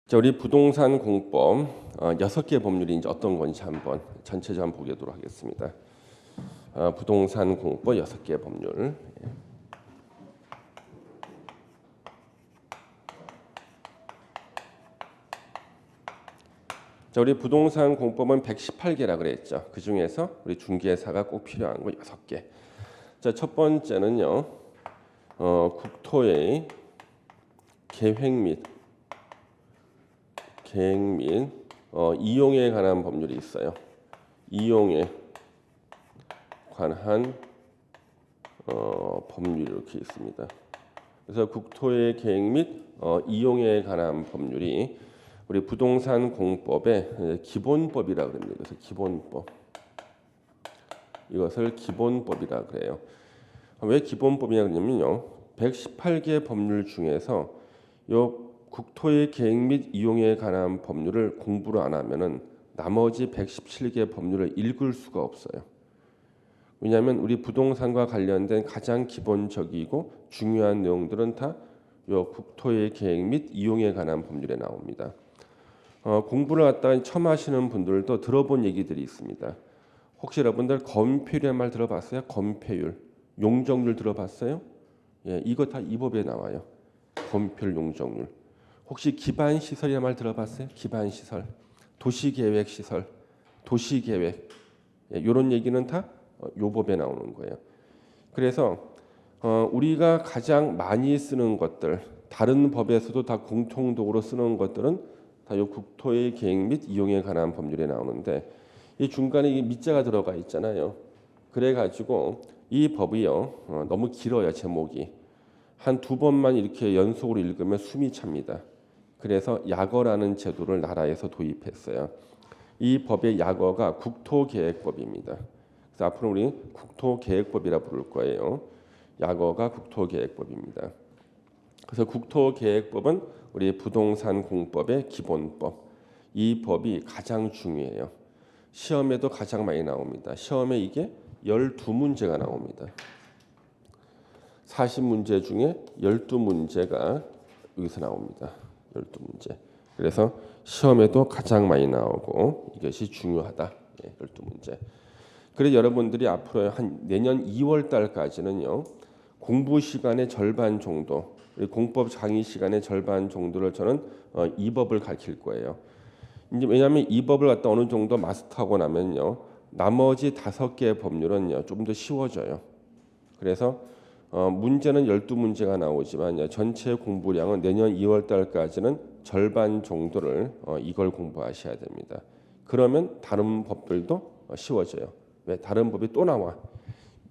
자, 우리 부동산 공법 6개 법률이 이제 어떤 건지 한번 전체적으로 한번 보도록 하겠습니다. 부동산 공법 6개 법률. 자, 우리 부동산 공법은 118개라 그랬죠. 그 중에서 우리 중개사가 꼭 필요한 거 6개. 자, 첫 번째는요. 국토의 계획 및 이용에 관한 법률이 있어요. 이용에 관한 법률이 이렇게 있습니다. 그래서 국토의 계획 및 이용에 관한 법률이 우리 부동산 공법의 기본법이라 그럽니다. 그래서 기본법. 이것을 기본법이라 그래요. 왜 기본법이냐 그러냐면요. 118개 법률 중에서 요 국토의 계획 및 이용에 관한 법률을 공부를 안 하면은 나머지 117개 법률을 읽을 수가 없어요. 왜냐하면 우리 부동산과 관련된 가장 기본적이고 중요한 내용들은 다 요 국토의 계획 및 이용에 관한 법률에 나옵니다. 공부를 갖다가 처음 하시는 분들도 들어본 얘기들이 있습니다. 혹시 여러분들 건폐율의 말 들어봤어요? 건폐율, 용적률 들어봤어요? 예, 이거 다 이 법에 나와요. 건폐율, 용적률. 혹시 기반시설이라는 말 들어봤어요? 기반시설, 도시계획시설, 도시계획 이런 얘기는 다 요 법에 나오는 거예요. 그래서 우리가 가장 많이 쓰는 것들, 다른 법에서도 다 공통적으로 쓰는 것들은 다 요 국토의 계획 및 이용에 관한 법률에 나오는데 이 중간에 이 밑자가 들어가 있잖아요. 그래가지고 이 법이요 너무 길어요. 제목이 한 2번만 이렇게 연속으로 읽으면 숨이 찹니다. 그래서 약어라는 제도를 나라에서 도입했어요. 이 법의 약어가 국토계획법입니다. 그래서 앞으로 우리 국토계획법이라 부를 거예요. 약어가 국토계획법입니다. 그래서 국토계획법은 우리 부동산 공법의 기본법. 이 법이 가장 중요해요. 시험에도 가장 많이 나옵니다. 시험에 이게 12문제가 나옵니다. 40문제 중에 12문제가 여기서 나옵니다. 12문제. 그래서 시험에도 가장 많이 나오고 이것이 중요하다. 12문제. 그래서 여러분들이 앞으로 한 내년 2월 달까지는요. 공부 시간의 절반 정도, 공법 강의 시간의 절반 정도를 저는 이 법을 가르칠 거예요. 이제 왜냐하면 이 법을 갖다 어느 정도 마스터하고 나면요. 나머지 5개의 법률은요. 좀 더 쉬워져요. 그래서 문제는 12문제가 나오지만 전체 공부량은 내년 2월 달까지는 절반 정도를 이걸 공부하셔야 됩니다. 그러면 다른 법들도 쉬워져요. 왜? 다른 법이 또 나와.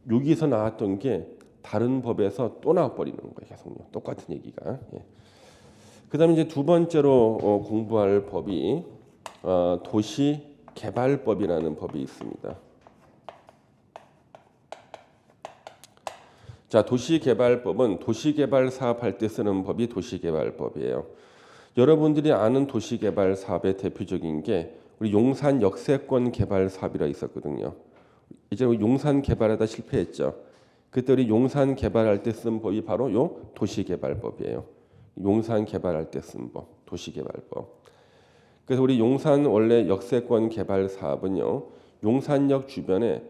여기서 나왔던 게 다른 법에서 또 나와버리는 거예요. 계속 똑같은 얘기가. 그다음에 이제 두 번째로 공부할 법이 도시개발법이라는 법이 있습니다. 자, 도시개발법은 도시개발 사업할 때 쓰는 법이 도시개발법이에요. 여러분들이 아는 도시개발 사업의 대표적인 게 우리 용산 역세권 개발 사업이라 있었거든요. 이제 용산 개발하다 실패했죠. 그때 우리 용산 개발할 때 쓴 법이 바로 요 도시개발법이에요. 용산 개발할 때 쓴 법, 도시개발법. 그래서 우리 용산 원래 역세권 개발 사업은요. 용산역 주변에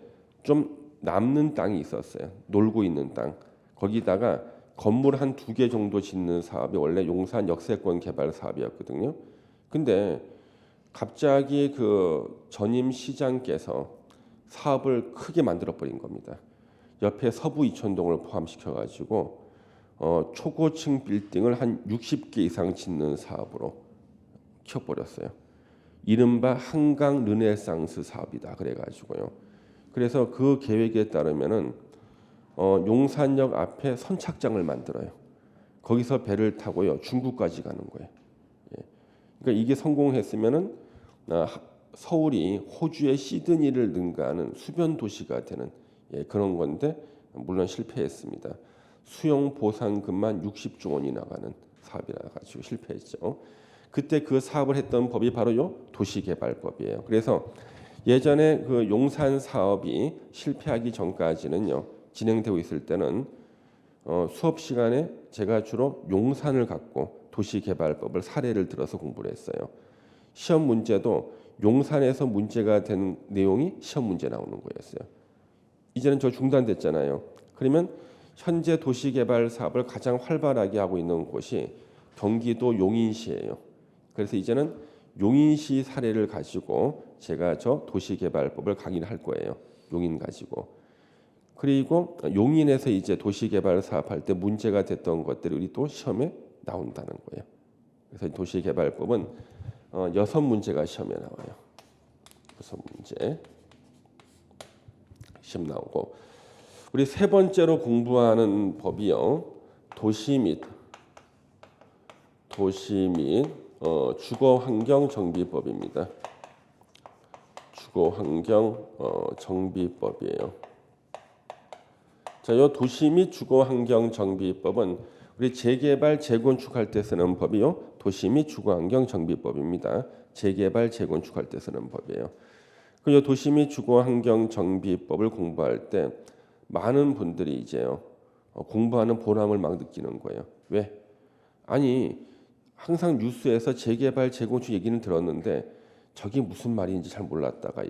좀 남는 땅이 있었어요. 놀고 있는 땅. 거기다가 건물 한 2개 정도 짓는 사업이 원래 용산 역세권 개발 사업이었거든요. 근데 갑자기 그 전임 시장께서 사업을 크게 만들어 버린 겁니다. 옆에 서부 이촌동을 포함시켜 가지고 초고층 빌딩을 한 60개 이상 짓는 사업으로 키워버렸어요. 이른바 한강 르네상스 사업이다 그래가지고요. 그래서 그 계획에 따르면은 용산역 앞에 선착장을 만들어요. 거기서 배를 타고요 중국까지 가는 거예요. 그러니까 이게 성공했으면은 서울이 호주의 시드니를 능가하는 수변 도시가 되는 그런 건데 물론 실패했습니다. 수용 보상금만 60조 원이 나가는 사업이라 가지고 실패했죠. 그때 그 사업을 했던 법이 바로 요 도시개발법이에요. 그래서 예전에 그 용산 사업이 실패하기 전까지는요 진행되고 있을 때는 수업 시간에 제가 주로 용산을 갖고 도시개발법을 사례를 들어서 공부를 했어요. 시험 문제도 용산에서 문제가 된 내용이 시험 문제 나오는 거였어요. 이제는 저 중단됐잖아요. 그러면 현재 도시개발 사업을 가장 활발하게 하고 있는 곳이 경기도 용인시예요. 그래서 이제는 용인시 사례를 가지고 제가 저 도시개발법을 강의를 할 거예요. 용인 가지고. 그리고 용인에서 이제 도시개발 사업할 때 문제가 됐던 것들이 우리 또 시험에 나온다는 거예요. 그래서 도시개발법은 6문제가 시험에 나와요. 6문제 시험 나오고, 우리 세 번째로 공부하는 법이요, 도시 및 주거환경 정비법입니다. 주거환경 정비법이에요. 자, 이 도시 및 주거환경 정비법은 우리 재개발 재건축할 때 쓰는 법이요, 도시 및 주거환경 정비법입니다. 재개발 재건축할 때 쓰는 법이에요. 그 도시 및 주거환경 정비법을 공부할 때 많은 분들이 이제요, 공부하는 보람을 막 느끼는 거예요. 왜? 아니, 항상 뉴스에서 재개발 재건축 얘기는 들었는데 저게 무슨 말인지 잘 몰랐다가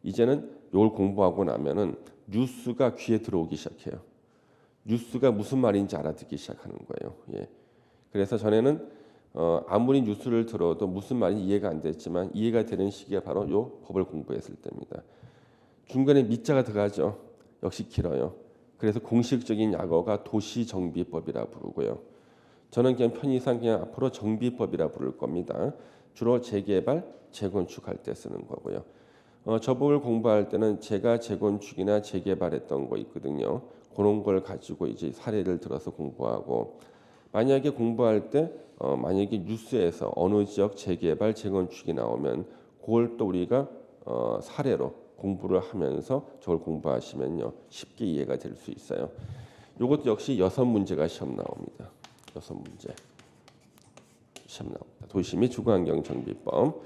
이제는 이걸 공부하고 나면은 뉴스가 귀에 들어오기 시작해요. 뉴스가 무슨 말인지 알아듣기 시작하는 거예요. 예. 그래서 전에는 아무리 뉴스를 들어도 무슨 말인지 이해가 안 됐지만 이해가 되는 시기가 바로 요 법을 공부했을 때입니다. 중간에 밑자가 들어가죠. 역시 길어요. 그래서 공식적인 약어가 도시정비법이라 부르고요. 저는 그냥 편의상 그냥 앞으로 정비법이라 부를 겁니다. 주로 재개발, 재건축할 때 쓰는 거고요. 저 법을 공부할 때는 제가 재건축이나 재개발했던 거 있거든요. 그런 걸 가지고 이제 사례를 들어서 공부하고, 만약에 공부할 때 만약에 뉴스에서 어느 지역 재개발, 재건축이 나오면 그걸 또 우리가 사례로 공부를 하면서 저걸 공부하시면요 쉽게 이해가 될 수 있어요. 이것도 역시 6문제가 시험 나옵니다. 6문제 시험 나옵니다. 도시 및 주거환경 정비법.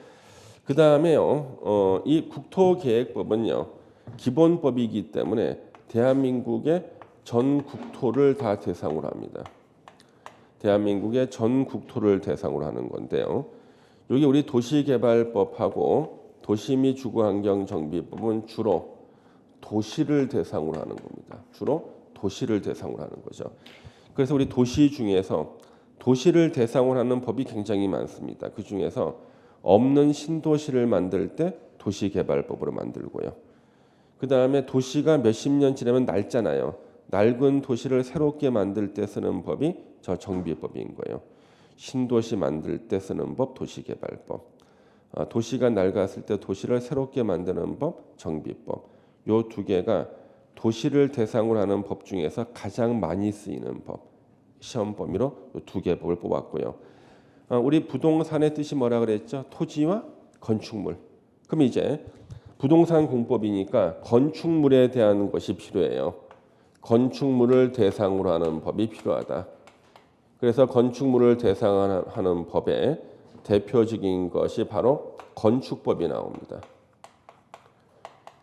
그 다음에요, 이 국토계획법은요 기본법이기 때문에 대한민국의 전 국토를 다 대상으로 합니다. 대한민국의 전 국토를 대상으로 하는 건데요. 여기 우리 도시개발법하고 도시 및 주거환경 정비법은 주로 도시를 대상으로 하는 겁니다. 주로 도시를 대상으로 하는 거죠. 그래서 우리 도시 중에서 도시를 대상으로 하는 법이 굉장히 많습니다. 그 중에서 없는 신도시를 만들 때 도시개발법으로 만들고요. 그 다음에 도시가 몇십 년 지나면 낡잖아요. 낡은 도시를 새롭게 만들 때 쓰는 법이 저 정비법인 거예요. 신도시 만들 때 쓰는 법 도시개발법. 도시가 낡았을 때 도시를 새롭게 만드는 법 정비법. 요 두 개가 도시를 대상으로 하는 법 중에서 가장 많이 쓰이는 법. 시험 범위로 두 개 법을 뽑았고요. 우리 부동산의 뜻이 뭐라 그랬죠? 토지와 건축물. 그럼 이제 부동산 공법이니까 건축물에 대한 것이 필요해요. 건축물을 대상으로 하는 법이 필요하다. 그래서 건축물을 대상으로 하는 법의 대표적인 것이 바로 건축법이 나옵니다.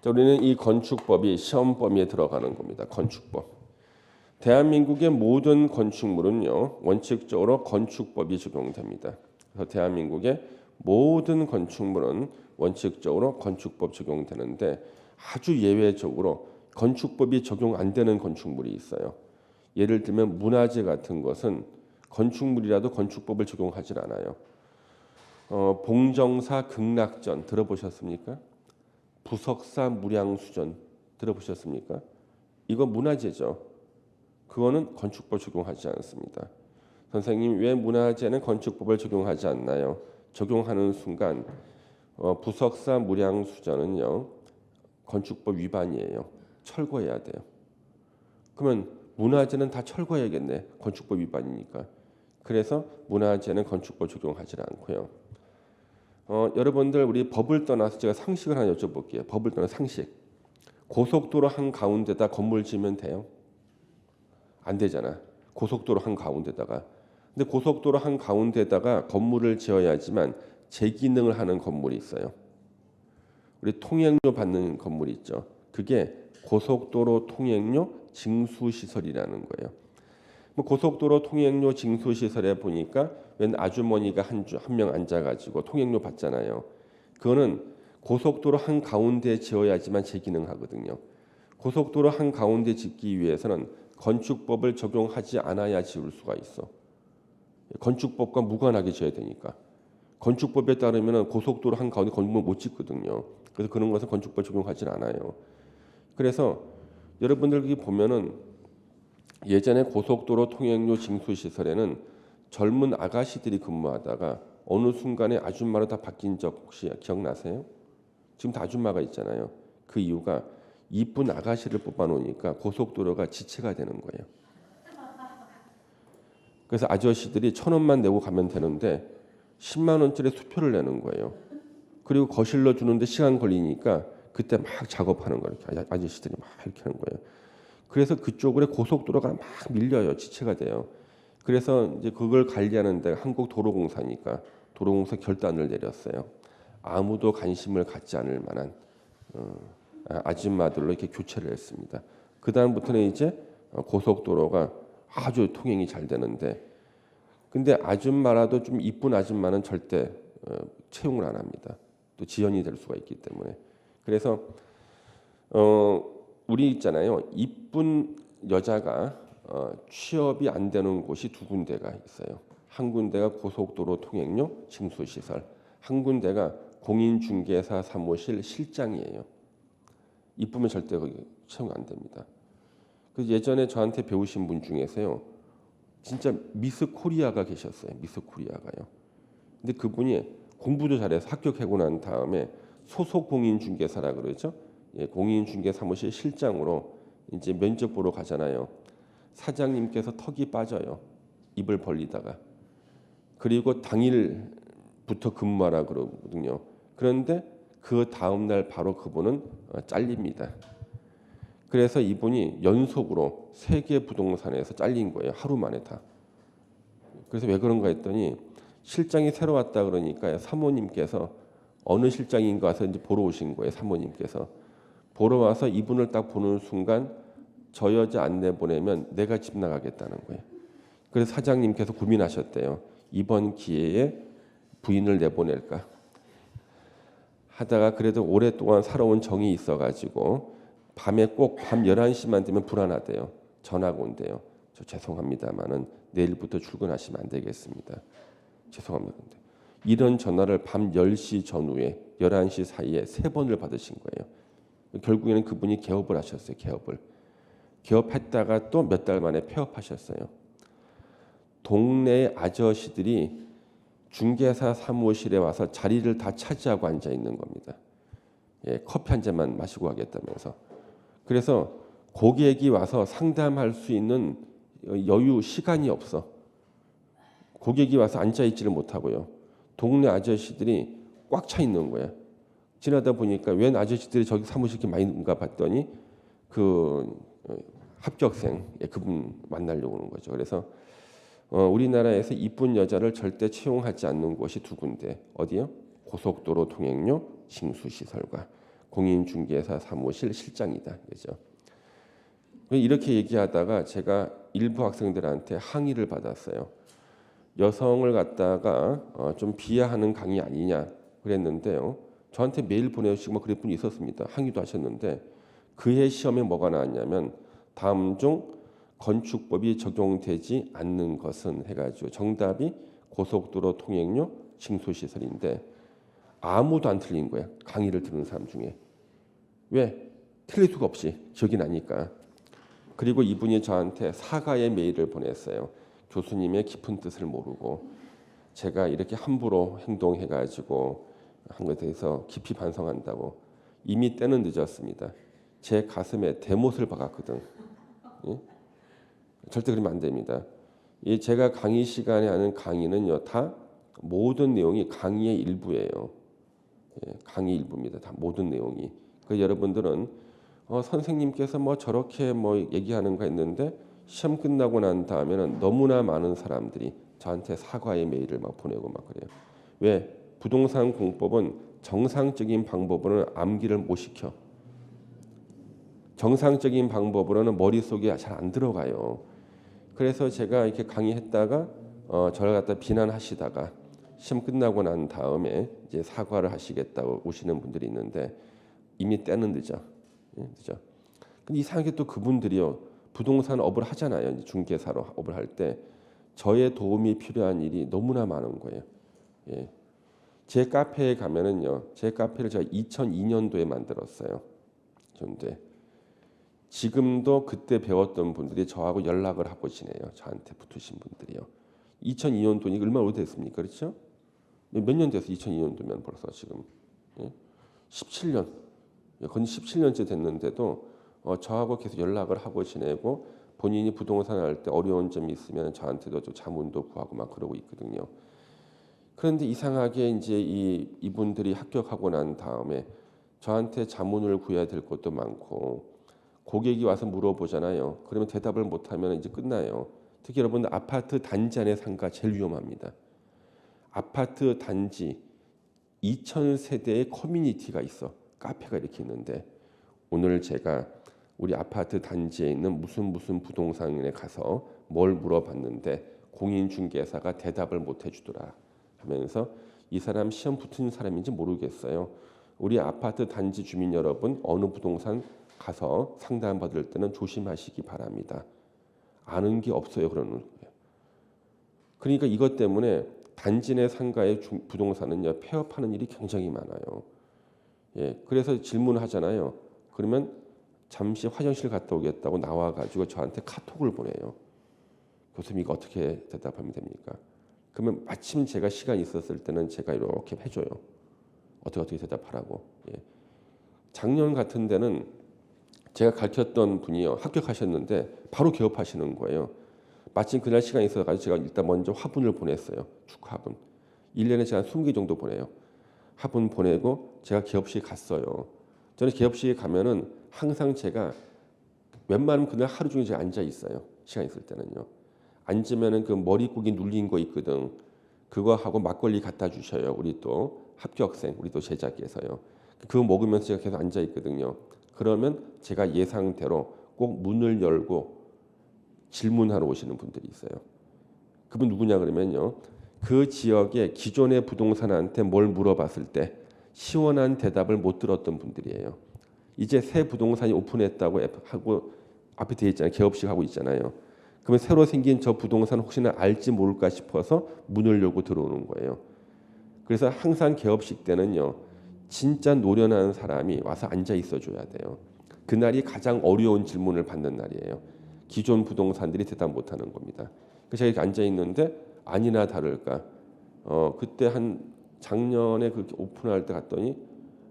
자, 우리는 이 건축법이 시험 범위에 들어가는 겁니다. 건축법. 대한민국의 모든 건축물은요 원칙적으로 건축법이 적용됩니다. 그래서 대한민국의 모든 건축물은 원칙적으로 건축법 적용되는데 아주 예외적으로 건축법이 적용 안 되는 건축물이 있어요. 예를 들면 문화재 같은 것은 건축물이라도 건축법을 적용하지 않아요. 봉정사 극락전 들어보셨습니까? 부석사 무량수전 들어보셨습니까? 이거 문화재죠. 그거는 건축법 적용하지 않습니다. 선생님, 왜 문화재는 건축법을 적용하지 않나요? 적용하는 순간 부석사 무량수전은요 건축법 위반이에요. 철거해야 돼요. 그러면 문화재는 다 철거해야겠네. 건축법 위반이니까. 그래서 문화재는 건축법 적용하지 않고요. 여러분들 우리 법을 떠나서 제가 상식을 하나 여쭤볼게요. 법을 떠나 상식. 고속도로 한 가운데다 건물 지으면 돼요? 안 되잖아. 고속도로 한 가운데다가. 근데 고속도로 한 가운데다가 건물을 지어야지만 재기능을 하는 건물이 있어요. 우리 통행료 받는 건물이 있죠. 그게 고속도로 통행료 징수시설이라는 거예요. 뭐 고속도로 통행료 징수 시설에 보니까 웬 아주머니가 한 명 앉아가지고 통행료 받잖아요. 그거는 고속도로 한 가운데 지어야지만 재기능하거든요. 고속도로 한 가운데 짓기 위해서는 건축법을 적용하지 않아야 지을 수가 있어. 건축법과 무관하게 지어야 되니까. 건축법에 따르면 고속도로 한 가운데 건물을 못 짓거든요. 그래서 그런 것은 건축법 적용하지 않아요. 그래서 여러분들이 보면은 예전에 고속도로 통행료 징수 시설에는 젊은 아가씨들이 근무하다가 어느 순간에 아줌마로 다 바뀐 적 혹시 기억나세요? 지금 다 아줌마가 있잖아요. 그 이유가 이쁜 아가씨를 뽑아놓으니까 고속도로가 지체가 되는 거예요. 그래서 아저씨들이 1,000원만 내고 가면 되는데 10만 원짜리 수표를 내는 거예요. 그리고 거실로 주는데 시간 걸리니까 그때 막 작업하는 거예요. 아저씨들이 막 이렇게 하는 거예요. 그래서 그쪽으로 고속도로가 막 밀려요. 지체가 돼요. 그래서 이제 그걸 관리하는 데가 한국도로공사니까 도로공사 결단을 내렸어요. 아무도 관심을 갖지 않을 만한 아줌마들로 이렇게 교체를 했습니다. 그 다음부터는 이제 고속도로가 아주 통행이 잘 되는데, 근데 아줌마라도 좀 이쁜 아줌마는 절대 채용을 안 합니다. 또 지연이 될 수가 있기 때문에. 그래서 우리 있잖아요. 이쁜 여자가 취업이 안 되는 곳이 두 군데가 있어요. 한 군데가 고속도로 통행료 징수시설, 한 군데가 공인중개사 사무실 실장이에요. 이쁘면 절대 거기 채용 안 됩니다. 그 예전에 저한테 배우신 분 중에서요, 진짜 미스 코리아가 계셨어요. 미스 코리아가요. 근데 그분이 공부도 잘해서 합격하고 난 다음에 소속 공인중개사라 그러죠. 예, 공인중개 사무실 실장으로 이제 면접 보러 가잖아요. 사장님께서 턱이 빠져요. 입을 벌리다가. 그리고 당일부터 근무하라 그러거든요. 그런데 그 다음 날 바로 그분은 잘립니다. 그래서 이분이 연속으로 3개 부동산에서 잘린 거예요. 하루 만에 다. 그래서 왜 그런가 했더니 실장이 새로 왔다 그러니까 사모님께서 어느 실장인가 와서 이제 보러 오신 거예요. 사모님께서. 보러 와서 이분을 딱 보는 순간 저 여자 안 내보내면 내가 집 나가겠다는 거예요. 그래서 사장님께서 고민하셨대요. 이번 기회에 부인을 내보낼까 하다가 그래도 오랫동안 살아온 정이 있어가지고 밤에 꼭 밤 11시만 되면 불안하대요. 전화가 온대요. 저 죄송합니다만은 내일부터 출근하시면 안 되겠습니다. 죄송합니다. 이런 전화를 밤 10시 전후에 11시 사이에 3번을 받으신 거예요. 결국에는 그분이 개업을 하셨어요. 개업했다가 또 몇 달 만에 폐업하셨어요. 동네 아저씨들이 중개사 사무실에 와서 자리를 다 차지하고 앉아 있는 겁니다. 예, 커피 한 잔만 마시고 가겠다면서. 그래서 고객이 와서 상담할 수 있는 여유 시간이 없어. 고객이 와서 앉아 있지를 못하고요. 동네 아저씨들이 꽉 차 있는 거예요. 지나다 보니까 웬 아저씨들이 저기 사무실 이렇게 많이인가 봤더니 그 합격생 그분 만나려고 오는 거죠. 그래서 우리나라에서 이쁜 여자를 절대 채용하지 않는 곳이 두 군데. 어디요? 고속도로 통행료 징수시설과 공인중개사 사무실 실장이다. 그죠? 이렇게 얘기하다가 제가 일부 학생들한테 항의를 받았어요. 여성을 갖다가 좀 비하하는 강의 아니냐 그랬는데요. 저한테 메일 보내주시고 뭐 그럴 분이 있었습니다. 항의도 하셨는데 그해 시험에 뭐가 나왔냐면 다음 중 건축법이 적용되지 않는 것은 해가지고 정답이 고속도로 통행료 징수시설인데 아무도 안 틀린 거예요. 강의를 들은 사람 중에. 왜? 틀릴 수가 없이 기억이 나니까. 그리고 이분이 저한테 사과의 메일을 보냈어요. 교수님의 깊은 뜻을 모르고 제가 이렇게 함부로 행동해가지고 한 것에 대해서 깊이 반성한다고. 이미 때는 늦었습니다. 제 가슴에 대못을 박았거든. 예? 절대 그러면 안 됩니다. 제가 강의 시간에 하는 강의는요, 다 모든 내용이 강의의 일부예요. 예, 강의 일부입니다. 다 모든 내용이. 그 여러분들은 선생님께서 뭐 저렇게 뭐 얘기하는 거 했는데 시험 끝나고 난 다음에는 너무나 많은 사람들이 저한테 사과의 메일을 막 보내고 막 그래요. 왜? 부동산 공법은 정상적인 방법으로는 암기를 못 시켜. 정상적인 방법으로는 머릿속에 잘 안 들어가요. 그래서 제가 이렇게 강의했다가 저를 갖다 비난하시다가 시험 끝나고 난 다음에 이제 사과를 하시겠다고 오시는 분들이 있는데 이미 때는 늦어. 예, 늦어. 근데 이상하게 또 그분들이요 부동산 업을 하잖아요. 이제 중개사로 업을 할 때 저의 도움이 필요한 일이 너무나 많은 거예요. 예. 제 카페에 가면은요, 제 카페를 제가 2002년도에 만들었어요. 그런데 지금도 그때 배웠던 분들이 저하고 연락을 하고 지내요. 저한테 붙으신 분들이요. 2002년도니 얼마나 오래됐습니까? 그렇죠? 몇 년 됐어? 2002년도면 벌써 지금 17년. 거의 17년째 됐는데도 저하고 계속 연락을 하고 지내고 본인이 부동산 할 때 어려운 점이 있으면 저한테도 좀 자문도 구하고 막 그러고 있거든요. 그런데 이상하게 이제 이분들이 합격하고 난 다음에 저한테 자문을 구해야 될 것도 많고 고객이 와서 물어보잖아요. 그러면 대답을 못하면 이제 끝나요. 특히 여러분 아파트 단지 안에 상가 제일 위험합니다. 아파트 단지 2,000세대의 커뮤니티가 있어. 카페가 이렇게 있는데 오늘 제가 우리 아파트 단지에 있는 무슨 부동산에 가서 뭘 물어봤는데 공인중개사가 대답을 못 해주더라 하면서 이 사람 시험 붙은 사람인지 모르겠어요. 우리 아파트 단지 주민 여러분 어느 부동산 가서 상담 받을 때는 조심하시기 바랍니다. 아는 게 없어요 그러는 거예요. 그러니까 이것 때문에 단지 내 상가의 부동산은요 폐업하는 일이 굉장히 많아요. 예, 그래서 질문을 하잖아요. 그러면 잠시 화장실 갔다 오겠다고 나와가지고 저한테 카톡을 보내요. 교수님 이거 어떻게 대답하면 됩니까? 그러면 마침 제가 시간이 있었을 때는 제가 이렇게 해줘요. 어떻게 대답하라고. 예. 작년 같은 데는 제가 가르쳤던 분이요 합격하셨는데 바로 개업하시는 거예요. 마침 그날 시간이 있어가지고 제가 일단 먼저 화분을 보냈어요. 축하 화분. 1년에 제가 한 20개 정도 보내요. 화분 보내고 제가 개업식에 갔어요. 저는 개업식에 가면은 항상 제가 웬만하면 그날 하루 종일 제가 앉아 있어요. 시간 있을 때는요. 앉으면은 그 머릿고기 눌린 거 있거든. 그거 하고 막걸리 갖다 주셔요. 우리 또 합격생, 우리 또 제자께서요. 그거 먹으면서 제가 계속 앉아 있거든요. 그러면 제가 예상대로 꼭 문을 열고 질문하러 오시는 분들이 있어요. 그분 누구냐 그러면요. 그 지역의 기존의 부동산한테 뭘 물어봤을 때 시원한 대답을 못 들었던 분들이에요. 이제 새 부동산이 오픈했다고 하고 앞에 돼 있잖아요. 개업식 하고 있잖아요. 그러면 새로 생긴 저 부동산 혹시나 알지 모를까 싶어서 문을 열고 들어오는 거예요. 그래서 항상 개업식 때는요. 진짜 노련한 사람이 와서 앉아 있어 줘야 돼요. 그날이 가장 어려운 질문을 받는 날이에요. 기존 부동산들이 대답 못하는 겁니다. 그래서 제가 이렇게 앉아 있는데 아니나 다를까 그때 한 작년에 그렇게 오픈할 때 갔더니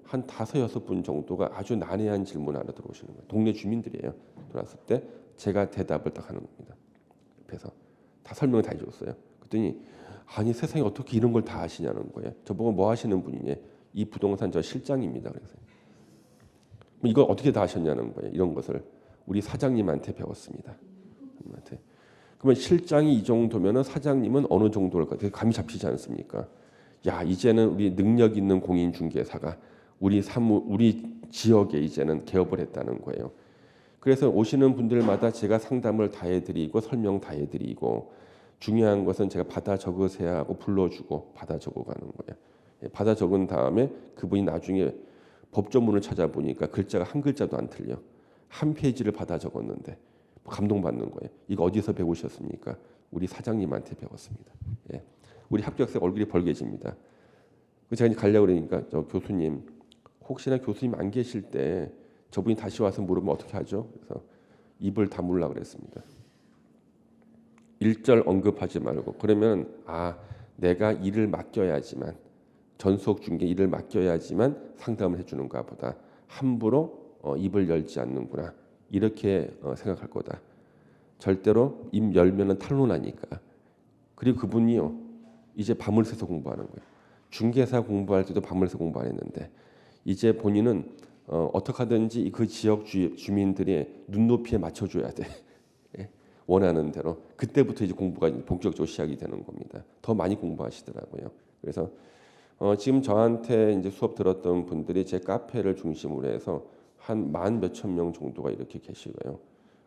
한 5-6분 정도가 아주 난해한 질문 하나 들어오시는 거예요. 동네 주민들이에요. 들어왔을 때 제가 대답을 딱 하는 겁니다. 옆에서 다 설명을 다 해줬어요. 그랬더니 아니 세상에 어떻게 이런 걸 다 아시냐는 거예요. 저보고 뭐 하시는 분이냐. 이 부동산 저 실장입니다. 그래서 이걸 어떻게 다 하셨냐는 거예요. 이런 것을 우리 사장님한테 배웠습니다. 그러면 실장이 이 정도면은 사장님은 어느 정도일까? 되게 감이 잡히지 않습니까? 야 이제는 우리 능력 있는 공인중개사가 우리 지역에 이제는 개업을 했다는 거예요. 그래서 오시는 분들마다 제가 상담을 다 해드리고 설명 다 해드리고 중요한 것은 제가 받아 적으세요 하고 불러주고 받아 적어가는 거예요. 받아 적은 다음에 그분이 나중에 법조문을 찾아보니까 글자가 한 글자도 안 틀려. 한 페이지를 받아 적었는데 감동받는 거예요. 이거 어디서 배우셨습니까? 우리 사장님한테 배웠습니다. 예. 우리 합격생 얼굴이 벌개집니다. 제가 이제 가려고 그러니까 저 교수님 혹시나 교수님 안 계실 때 저분이 다시 와서 물으면 어떻게 하죠? 그래서 입을 다물라 그랬습니다. 1절 언급하지 말고 그러면 내가 일을 맡겨야지만 전속 중개 일을 맡겨야지만 상담을 해주는가 보다. 함부로 입을 열지 않는구나. 이렇게 생각할 거다. 절대로 입 열면은 탄로나니까. 그리고 그분이요. 이제 밤을 새서 공부하는 거예요. 중개사 공부할 때도 밤을 새서 공부 안 했는데 이제 본인은 어떻게 하든지 그 지역 주민들의 눈높이에 맞춰줘야 돼. 예? 원하는 대로. 그때부터 이제 공부가 본격적으로 시작이 되는 겁니다. 더 많이 공부하시더라고요. 그래서 지금 저한테 이제 수업 들었던 분들이 제 카페를 중심으로 해서 한 10,000 몇천 명 정도가 이렇게 계시고요.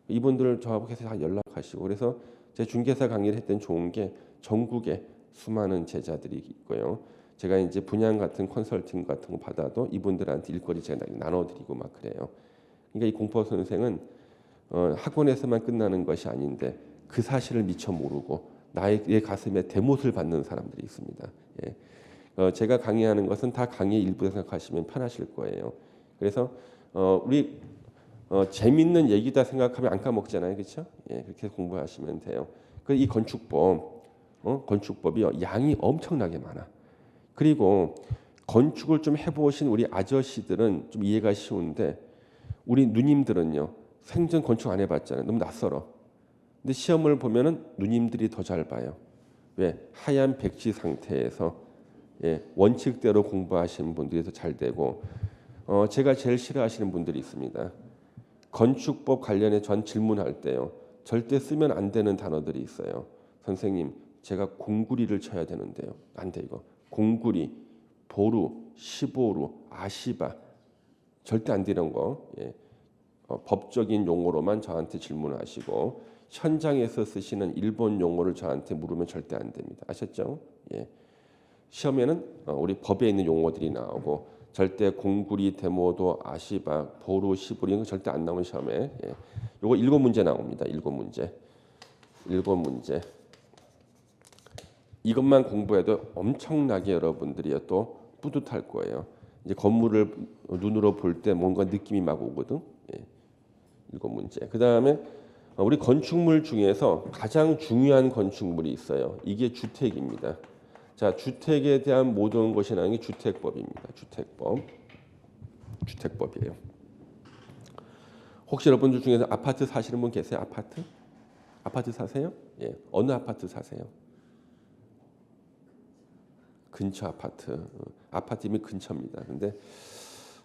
이분들 저하고 계속 다 연락하시고 그래서 제 중개사 강의를 했던 좋은 게 전국에 수많은 제자들이 있고요. 제가 이제 분양 같은 컨설팅 같은 거 받아도 이분들한테 일거리 제가 나눠드리고 막 그래요. 그러니까 이 공포 선생은 학원에서만 끝나는 것이 아닌데 그 사실을 미처 모르고 나의 가슴에 대못을 받는 사람들이 있습니다. 예. 제가 강의하는 것은 다 강의의 일부 생각하시면 편하실 거예요. 그래서 우리 재밌는 얘기다 생각하면 안 까먹잖아요, 그렇죠? 예, 그렇게 공부하시면 돼요. 이 건축법이요 양이 엄청나게 많아. 그리고 건축을 좀 해보신 우리 아저씨들은 좀 이해가 쉬운데 우리 누님들은요 생전 건축 안 해봤잖아요. 너무 낯설어. 근데 시험을 보면은 누님들이 더 잘 봐요. 왜? 하얀 백지 상태에서 원칙대로 공부하시는 분들이 더 잘 되고 제가 제일 싫어하시는 분들이 있습니다. 건축법 관련해 전 질문할 때요. 절대 쓰면 안 되는 단어들이 있어요. 선생님, 제가 공구리를 쳐야 되는데요. 안 돼 이거. 공구리, 보루, 시보루, 아시바 절대 안 되는 거. 법적인 용어로만 저한테 질문하시고 현장에서 쓰시는 일본 용어를 저한테 물으면 절대 안 됩니다. 아셨죠? 시험에는 우리 법에 있는 용어들이 나오고 절대 공구리, 데모도, 아시바, 보루, 시보리 이거 절대 안 나오는 시험에. 요거 7문제 나옵니다. 7문제. 7문제. 이것만 공부해도 엄청나게 여러분들이 또 뿌듯할 거예요. 이제 건물을 눈으로 볼 때 뭔가 느낌이 막 오거든. 7문제. 그 다음에 우리 건축물 중에서 가장 중요한 건축물이 있어요. 이게 주택입니다. 자, 주택에 대한 모든 것이 나오는 게 주택법입니다. 주택법이에요. 혹시 여러분들 중에서 아파트 사시는 분 계세요? 아파트 사세요? 어느 아파트 사세요? 근처 아파트. 아파트면 근처입니다. 근데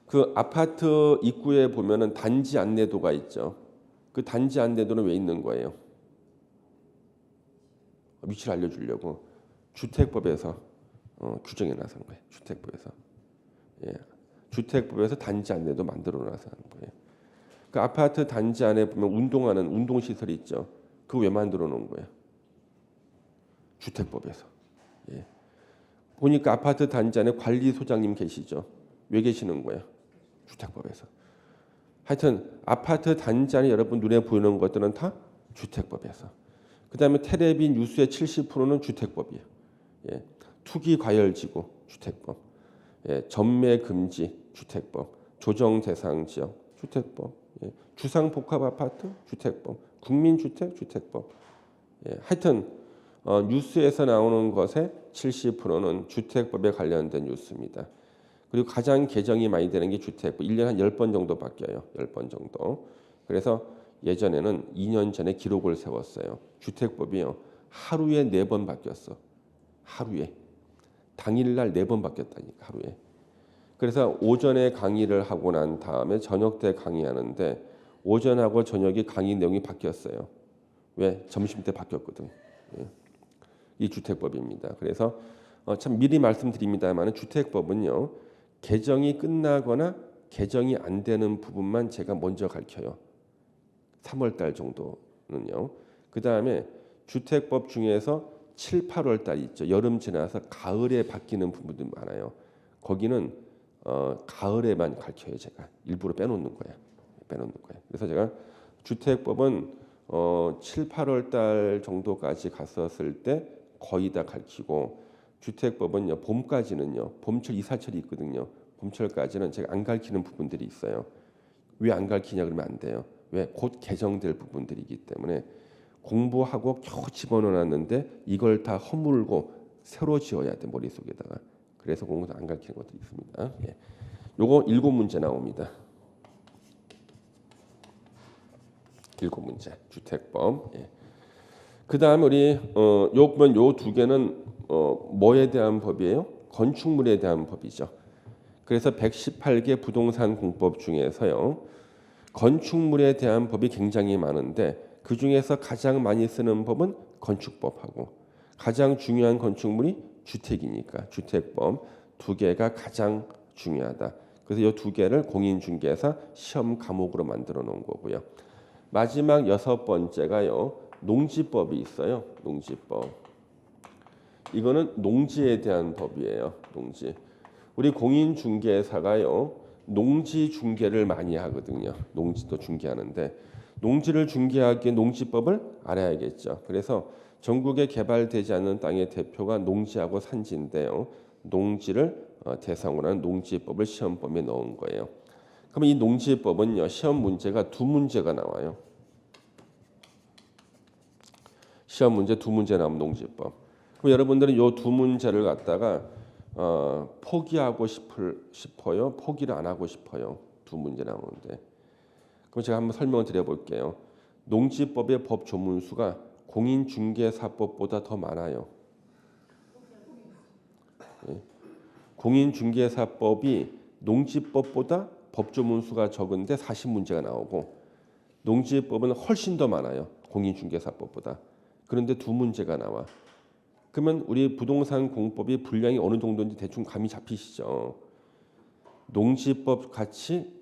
그 아파트 입구에 보면은 단지 안내도가 있죠. 그 단지 안내도는 왜 있는 거예요? 위치를 알려주려고 주택법에서 규정해 놔서 하는 거예요. 주택법에서 단지 안내도 만들어 놔서 하는 거예요. 그 아파트 단지 안에 보면 운동하는 운동시설이 있죠. 그거 왜 만들어 놓은 거예요? 주택법에서. 보니까 아파트 단지 안에 관리소장님 계시죠. 왜 계시는 거예요? 주택법에서. 하여튼 아파트 단지 안에 여러분 눈에 보이는 것들은 다 주택법에서. 그 다음에 텔레비 뉴스의 70%는 주택법이에요. 투기 과열지구 주택법, 전매 금지 주택법, 조정 대상 지역 주택법, 주상복합 아파트 주택법, 국민주택 주택법. 하여튼 뉴스에서 나오는 것의 70%는 주택법에 관련된 뉴스입니다. 그리고 가장 개정이 많이 되는 게 주택법. 1년에 한 10번 정도 바뀌어요. 10번 정도. 그래서 예전에는 2년 전에 기록을 세웠어요. 주택법이요. 하루에 4번 바뀌었어. 하루에. 당일날 4번 바뀌었다니까. 하루에. 그래서 오전에 강의를 하고 난 다음에 저녁 때 강의하는데 오전하고 저녁이 강의 내용이 바뀌었어요. 왜? 점심 때 바뀌었거든. 이 주택법입니다. 그래서 참 미리 말씀드립니다만 주택법은요. 개정이 끝나거나 개정이 안 되는 부분만 제가 먼저 가르쳐요. 3월 달 정도는요. 그 다음에 주택법 중에서 7, 8월 달 있죠. 여름 지나서 가을에 바뀌는 부분도 많아요. 거기는 가을에만 가르쳐요. 제가 일부러 빼놓는 거예요. 그래서 제가 주택법은 7, 8월 달 정도까지 갔었을 때 거의 다 가르치고 주택법은요. 봄까지는요. 봄철 이사철이 있거든요. 봄철까지는 제가 안 가르치는 부분들이 있어요. 왜 안 가르치냐 그러면 안 돼요. 왜? 곧 개정될 부분들이기 때문에 공부하고 겨우 집어넣어놨는데 이걸 다 허물고 새로 지어야 돼 머릿속에다가. 그래서 공부도 안 가르치는 것도 있습니다. 요거 7문제 나옵니다. 7문제 주택법. 그 다음 우리 요번 요 두 개는 뭐에 대한 법이에요? 건축물에 대한 법이죠. 그래서 118개 부동산 공법 중에서요. 건축물에 대한 법이 굉장히 많은데 그 중에서 가장 많이 쓰는 법은 건축법하고 가장 중요한 건축물이 주택이니까 주택법 2개가 가장 중요하다. 그래서 이 2개를 공인중개사 시험 과목으로 만들어 놓은 거고요. 마지막 6번째가요. 농지법이 있어요. 농지법. 이거는 농지에 대한 법이에요. 농지. 우리 공인중개사가요. 농지 중개를 많이 하거든요. 농지도 중개하는데 농지를 중개하기에 농지법을 알아야겠죠. 그래서 전국에 개발되지 않은 땅의 대표가 농지하고 산지인데요. 농지를 대상으로 하는 농지법을 시험 범위에 넣은 거예요. 그럼 이 농지법은요. 시험 문제가 두 문제가 나와요. 시험 문제 두 문제 나오면 농지법. 그럼 여러분들은 이 두 문제를 갖다가 포기하고 싶어요? 포기를 안 하고 싶어요? 두 문제 나오는데. 그럼 제가 한번 설명을 드려볼게요. 농지법의 법 조문수가 공인중개사법보다 더 많아요. 예. 공인중개사법이 농지법보다 법 조문수가 적은데 40문제가 나오고 농지법은 훨씬 더 많아요. 공인중개사법보다. 그런데 두 문제가 나와. 그러면 우리 부동산 공법이 분량이 어느 정도인지 대충 감이 잡히시죠. 농지법 같이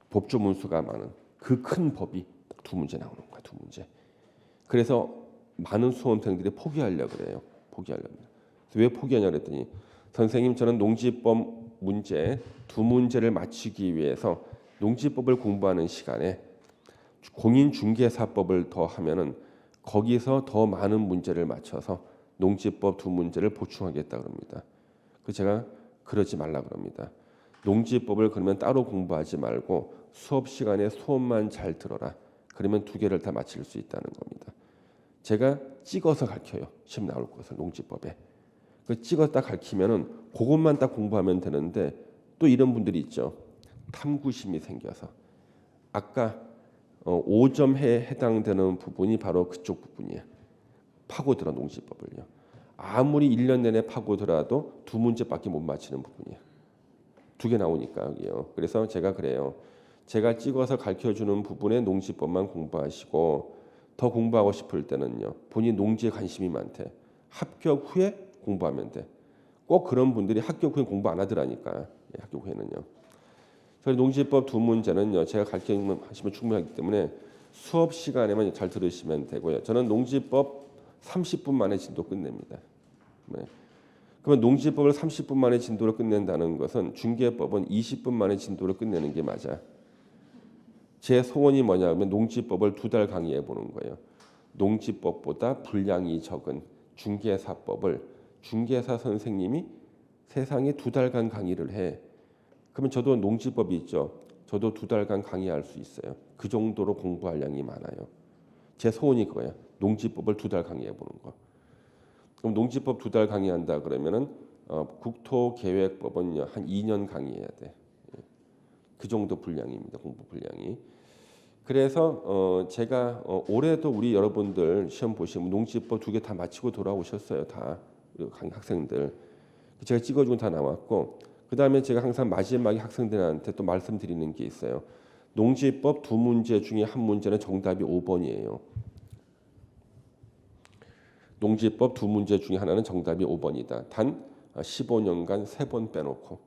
법조문수가 많은 그 큰 법이 두 문제 나오는 거야. 두 문제. 그래서 많은 수험생들이 포기하려고 그래요. 포기하려고. 왜 포기하냐 그랬더니 선생님 저는 농지법 문제 두 문제를 맞추기 위해서 농지법을 공부하는 시간에 공인중개사법을 더 하면은 거기서 더 많은 문제를 맞춰서 농지법 두 문제를 보충하겠다 그럽니다. 그 제가 그러지 말라 그럽니다. 농지법을 그러면 따로 공부하지 말고 수업 시간에 수업만 잘 들어라. 그러면 두 개를 다 맞힐 수 있다는 겁니다. 제가 찍어서 가르쳐요. 시험 나올 것을 농지법에. 그 찍어 딱 가르치면은 그것만 딱 공부하면 되는데 또 이런 분들이 있죠. 탐구심이 생겨서 아까 5점에 해당되는 부분이 바로 그쪽 부분이에요. 파고들어 농지법을요. 아무리 1년 내내 파고들어도 두 문제밖에 못 맞히는 부분이에요. 두 개 나오니까 여기요. 그래서 제가 그래요. 제가 찍어서 가르쳐주는 부분에 농지법만 공부하시고 더 공부하고 싶을 때는요. 본인 농지에 관심이 많대. 합격 후에 공부하면 돼. 꼭 그런 분들이 합격 후에 공부 안 하더라니까. 합격 후에는요. 그래서 농지법 두 문제는요. 제가 가르치면 하시면 충분하기 때문에 수업 시간에만 잘 들으시면 되고요. 저는 농지법 30분 만에 진도 끝냅니다. 네. 그러면 농지법을 30분 만에 진도를 끝낸다는 것은 중개법은 20분 만에 진도를 끝내는 게 맞아. 제 소원이 뭐냐면 농지법을 2달 강의해 보는 거예요. 농지법보다 분량이 적은 중개사법을 중개사 선생님이 세상에 2달간 강의를 해. 그러면 저도 농지법이 있죠. 저도 2달간 강의할 수 있어요. 그 정도로 공부할 양이 많아요. 제 소원이 그거예요. 농지법을 2달 강의해 보는 거. 그럼 농지법 2달 강의한다 그러면은 국토계획법은 한 2년 강의해야 돼. 그 정도 분량입니다. 공부 분량이. 그래서 제가 올해도 우리 여러분들 시험 보시면 농지법 2개 다 마치고 돌아오셨어요. 다 학생들. 제가 찍어주고 다 나왔고 그 다음에 제가 항상 마지막에 학생들한테 또 말씀드리는 게 있어요. 농지법 두 문제 중에 한 문제는 정답이 5번이에요. 농지법 두 문제 중에 하나는 정답이 5번이다. 단 15년간 3번 빼놓고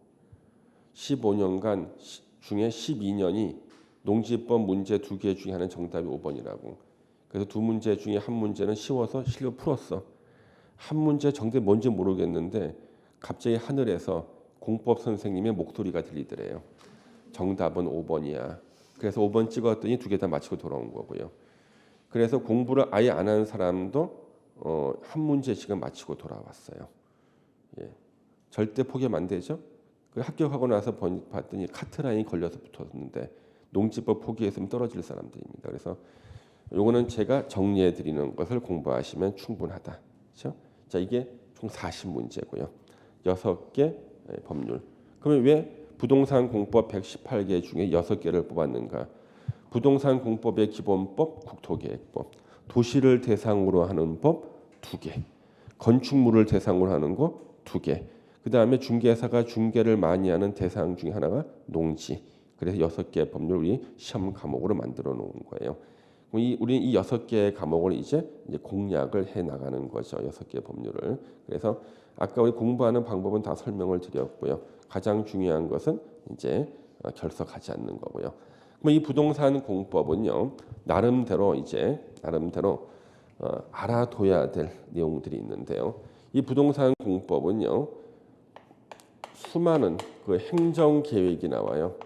15년간 중에 12년이 농지법 문제 2개 중에 하나는 정답이 5번이라고. 그래서 두 문제 중에 한 문제는 쉬워서 실력 풀었어. 한 문제 정답이 뭔지 모르겠는데 갑자기 하늘에서 공법 선생님의 목소리가 들리더래요. 정답은 5번이야. 그래서 5번 찍었더니 2개 다 맞히고 돌아온 거고요. 그래서 공부를 아예 안 하는 사람도 한 문제씩은 맞히고 돌아왔어요. 예. 절대 포기하면 안 되죠. 그 합격하고 나서 봤더니 카트라인이 걸려서 붙었는데 농지법 포기했으면 떨어질 사람들입니다. 그래서 요거는 제가 정리해 드리는 것을 공부하시면 충분하다. 그렇죠? 자, 이게 총 40문제고요. 6개 법률. 그러면 왜 부동산 공법 118개 중에 6개를 뽑았는가? 부동산 공법의 기본법, 국토계획법, 도시를 대상으로 하는 법 2개, 건축물을 대상으로 하는 거 2개. 그 다음에 중개사가 중개를 많이 하는 대상 중에 하나가 농지. 그래서 6개 법률이 시험 과목으로 만들어 놓은 거예요. 우리는 이 6개의 과목을 이제 공략을 해 나가는 거죠. 6개 법률을. 그래서 아까 우리 공부하는 방법은 다 설명을 드렸고요. 가장 중요한 것은 이제 결석하지 않는 거고요. 그럼 이 부동산 공법은요, 나름대로 알아둬야 될 내용들이 있는데요. 이 부동산 공법은요, 수많은 그 행정 계획이 나와요.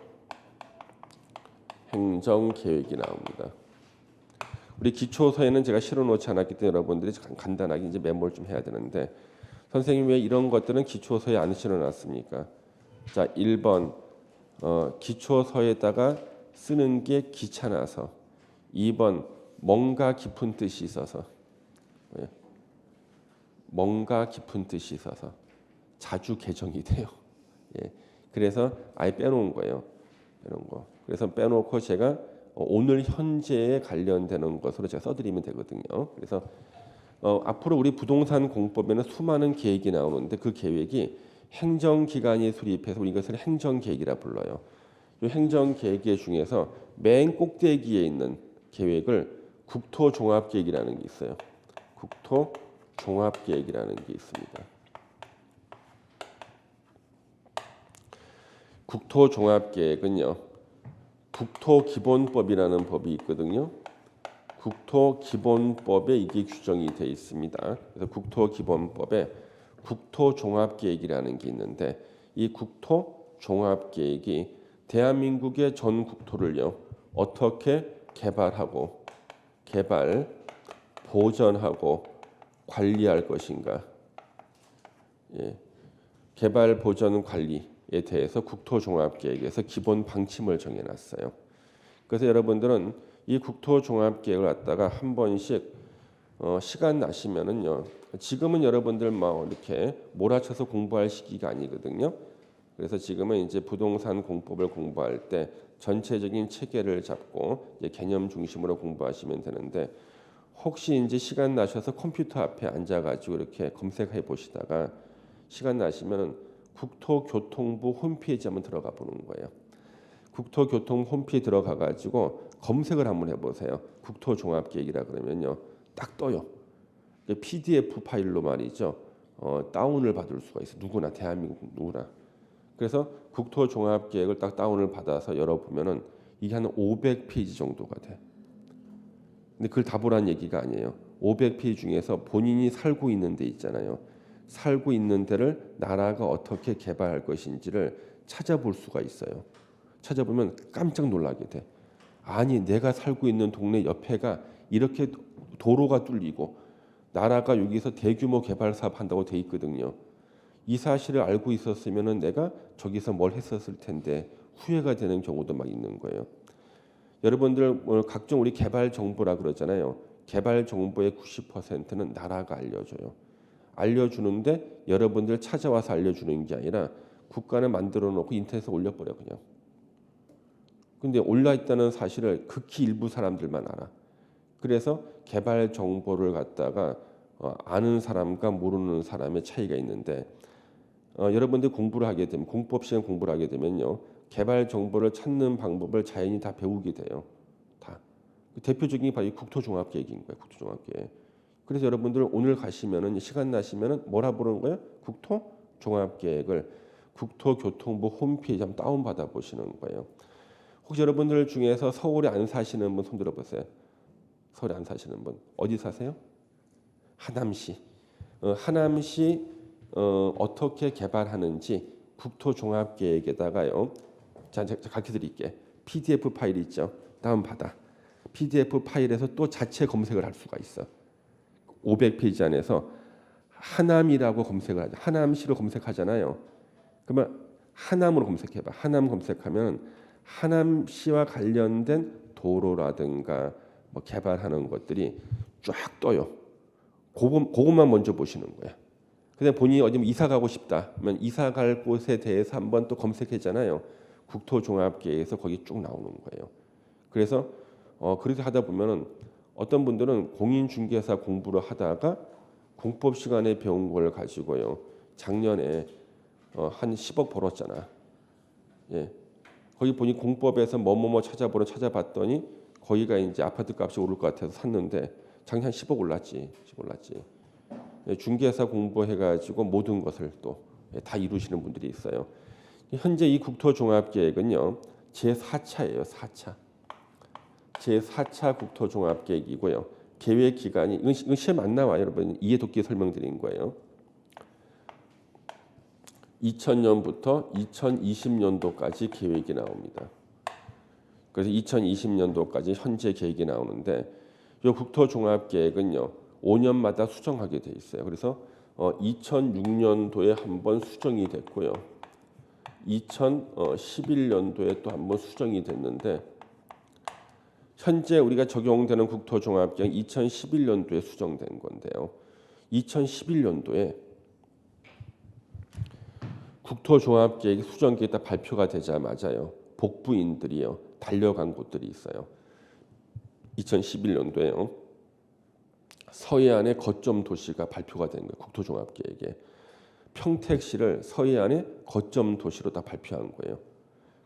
행정 계획이 나옵니다. 우리 기초서에는 제가 실어놓지 않았기 때문에 여러분들이 간단하게 이제 메모를 좀 해야 되는데, 선생님 왜 이런 것들은 기초서에 안 실어놨습니까? 자, 1번 기초서에다가 쓰는 게 귀찮아서. 2번 뭔가 깊은 뜻이 있어서. 예, 뭔가 깊은 뜻이 있어서 자주 개정이 돼요. 예, 그래서 아예 빼놓은 거예요. 빼놓은 거. 그래서 빼놓고 제가 오늘 현재에 관련되는 것으로 제가 써드리면 되거든요. 그래서 앞으로 우리 부동산 공법에는 수많은 계획이 나오는데 그 계획이 행정기관이 수립해서 우리 이것을 행정계획이라 불러요. 이 행정계획 중에서 맨 꼭대기에 있는 계획을 국토종합계획이라는 게 있어요. 국토종합계획이라는 게 있습니다. 국토종합계획은요, 국토기본법이라는 법이 있거든요. 국토기본법에 이게 규정이 되어 있습니다. 그래서 국토기본법에 국토종합계획이라는 게 있는데, 이 국토종합계획이 대한민국의 전 국토를요, 어떻게 개발하고 보전하고 관리할 것인가, 예, 개발 보전 관리에 대해서 국토종합계획에서 기본 방침을 정해놨어요. 그래서 여러분들은 이 국토종합계획을 갖다가 한 번씩 시간 나시면은요, 지금은 여러분들 막 이렇게 몰아쳐서 공부할 시기가 아니거든요. 그래서 지금은 이제 부동산 공법을 공부할 때 전체적인 체계를 잡고 이제 개념 중심으로 공부하시면 되는데, 혹시 이제 시간 나셔서 컴퓨터 앞에 앉아가지고 이렇게 검색해 보시다가 시간 나시면은 국토교통부 홈페이지 한번 들어가 보는 거예요. 국토교통 홈페이지 들어가 가지고 검색을 한번 해보세요. 국토종합계획이라 그러면요, 딱 떠요. PDF 파일로 말이죠. 다운을 받을 수가 있어. 누구나, 대한민국 누구나. 그래서 국토종합계획을 딱 다운을 받아서 열어보면은 이게 한 500페이지 정도가 돼. 근데 그걸 다 보라는 얘기가 아니에요. 500페이지 중에서 본인이 살고 있는 데 있잖아요. 살고 있는 데를 나라가 어떻게 개발할 것인지를 찾아볼 수가 있어요. 찾아보면 깜짝 놀라게 돼. 아니, 내가 살고 있는 동네 옆에가 이렇게 도로가 뚫리고 나라가 여기서 대규모 개발 사업 한다고 돼 있거든요. 이 사실을 알고 있었으면은 내가 저기서 뭘 했었을 텐데 후회가 되는 경우도 막 있는 거예요. 여러분들 각종 우리 개발 정보라 그러잖아요. 개발 정보의 90%는 나라가 알려줘요. 알려주는데 여러분들 찾아와서 알려주는 게 아니라 국가는 만들어 놓고 인터넷에 올려버려 그냥. 근데 올라 있다는 사실을 극히 일부 사람들만 알아. 그래서 개발 정보를 갖다가 아는 사람과 모르는 사람의 차이가 있는데, 여러분들 공부를 하게 되면, 공법 시간 공부를 하게 되면요, 개발 정보를 찾는 방법을 자연히 다 배우게 돼요. 다. 대표적인 게 바로 이 국토종합계획인 거예요. 국토종합계획. 그래서 여러분들 오늘 가시면은 시간 나시면은 뭐라 부르는 거예요? 국토종합계획을 국토교통부 홈페이지 한번 다운 받아 보시는 거예요. 혹시 여러분들 중에서 서울에 안 사시는 분 손 들어 보세요. 서울에 안 사시는 분. 어디 사세요? 하남시. 하남시 어떻게 개발하는지 국토종합계획에다가요. 자, 제가 가르쳐 드릴게. PDF 파일 있죠. 다운 받아. PDF 파일에서 또 자체 검색을 할 수가 있어. 500페이지 안에서 하남이라고 검색을 하죠. 하남시로 검색하잖아요. 그러면 하남으로 검색해봐. 하남 검색하면 하남시와 관련된 도로라든가 뭐 개발하는 것들이 쫙 떠요. 그것만 먼저 보시는 거야. 근데 본인이 어디 이사 가고 싶다 하면 이사 갈 곳에 대해서 한번 또 검색했잖아요. 국토종합계획에서 거기 쭉 나오는 거예요. 그래서 그렇게 하다 보면은 어떤 분들은 공인중개사 공부를 하다가 공법 시간에 배운 걸 가지고요, 작년에 한 10억 벌었잖아. 예. 거기 보니 공법에서 뭐뭐뭐 찾아봤더니 거기가 이제 아파트 값이 오를 것 같아서 샀는데 작년 한 10억 올랐지. 10억 올랐지. 예, 중개사 공부해가지고 모든 것을 또 다 이루시는 분들이 있어요. 현재 이 국토종합계획은요, 제 4차예요. 4차. 제4차 국토종합계획이고요. 계획 기간이 이건 시험 안 나와요, 여러분. 이해독기 설명드린 거예요. 2000년부터 2020년도까지 계획이 나옵니다. 그래서 2020년도까지 현재 계획이 나오는데 이 국토종합계획은요 5년마다 수정하게 돼 있어요. 그래서 2006년도에 한번 수정이 됐고요. 2011년도에 또 한번 수정이 됐는데 현재 우리가 적용되는 국토종합계획 2011년도에 수정된 건데요. 2011년도에 국토종합계획이 수정계획이 딱 발표가 되자마자요. 복부인들이요. 달려간 곳들이 있어요. 2011년도에요. 서해안의 거점 도시가 발표가 된 거예요. 국토종합계획에. 평택시를 서해안의 거점 도시로 다 발표한 거예요.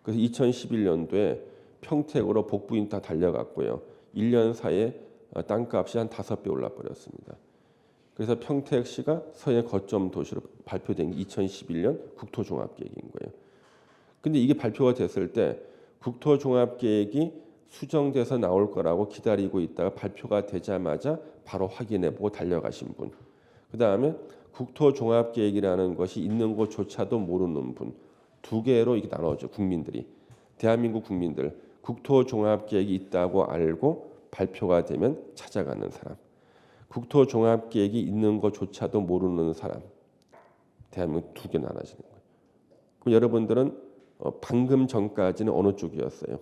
그래서 2011년도에 평택으로 복부인 다 달려갔고요. 1년 사이에 땅값이 한 5배 올라 버렸습니다. 그래서 평택시가 서해 거점 도시로 발표된 게 2011년 국토종합계획인 거예요. 근데 이게 발표가 됐을 때 국토종합계획이 수정돼서 나올 거라고 기다리고 있다가 발표가 되자마자 바로 확인해보고 달려가신 분. 그 다음에 국토종합계획이라는 것이 있는 것조차도 모르는 분. 두 개로 이렇게 나눠져 국민들이. 대한민국 국민들 국토종합계획이 있다고 알고 발표가 되면 찾아가는 사람. 국토종합계획이 있는 것조차도 모르는 사람. 대한민국 두 개 나눠지는 거예요. 그럼 여러분들은 방금 전까지는 어느 쪽이었어요?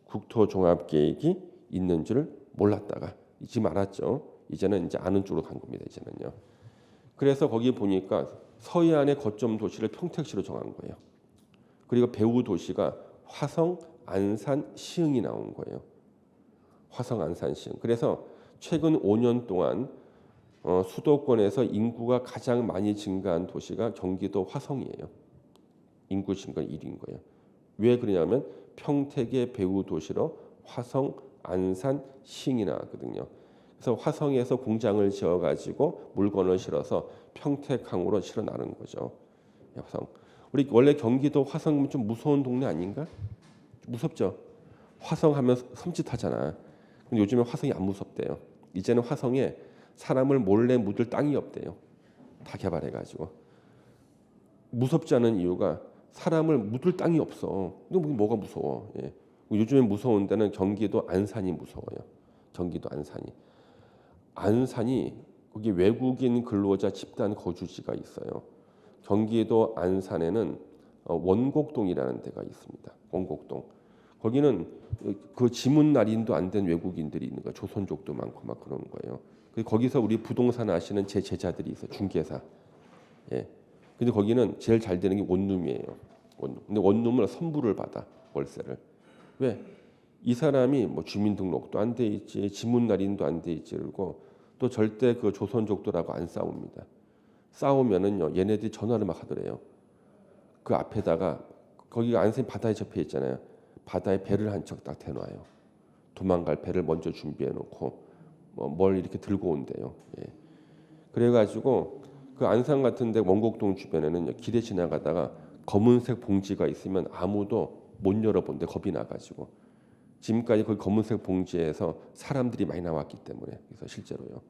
국토종합계획이 있는 줄 몰랐다가 지금 알았죠. 이제는 이제 아는 쪽으로 간 겁니다. 이제는요. 그래서 거기 보니까 서해안의 거점 도시를 평택시로 정한 거예요. 그리고 배후 도시가 화성, 안산, 시흥이 나온 거예요. 화성, 안산, 시흥. 그래서 최근 5년 동안 수도권에서 인구가 가장 많이 증가한 도시가 경기도 화성이에요. 인구 증가 1위인 거예요. 왜 그러냐면 평택의 배후 도시로 화성, 안산, 시흥이 나왔거든요. 그래서 화성에서 공장을 지어가지고 물건을 실어서 평택항으로 실어 나르는 거죠. 화성. 우리 원래 경기도 화성은 좀 무서운 동네 아닌가? 무섭죠. 화성하면 섬찟하잖아. 근데 요즘에 화성이 안 무섭대요. 이제는 화성에 사람을 몰래 묻을 땅이 없대요. 다 개발해가지고. 무섭지 않은 이유가 사람을 묻을 땅이 없어. 근데 뭐가 무서워? 예. 요즘에 무서운 데는 경기도 안산이 무서워요. 경기도 안산이. 안산이 거기 외국인 근로자 집단 거주지가 있어요. 경기도 안산에는 원곡동이라는 데가 있습니다. 원곡동. 거기는 그 지문 날인도 안 된 외국인들이 있는 거예요. 조선족도 많고 막 그런 거예요. 거기서 우리 부동산 아시는 제 제자들이 있어요. 중개사. 예. 근데 거기는 제일 잘 되는 게 원룸이에요. 원룸. 근데 원룸을 선불을 받아 월세를. 왜? 이 사람이 뭐 주민등록도 안 돼 있지, 지문 날인도 안 돼 있지, 그리고 또 절대 그 조선족들하고 안 싸웁니다. 싸우면은요, 얘네들이 전화를 막 하더래요. 그 앞에다가 거기가 안산 바다에 접해 있잖아요. 바다에 배를 한 척 딱 대놔요. 도망갈 배를 먼저 준비해 놓고 뭘 이렇게 들고 온대요. 예. 그래가지고 그 안산 같은데 원곡동 주변에는 길에 지나가다가 검은색 봉지가 있으면 아무도 못 열어본대. 겁이 나가지고. 지금까지 그 검은색 봉지에서 사람들이 많이 나왔기 때문에. 그래서 실제로요.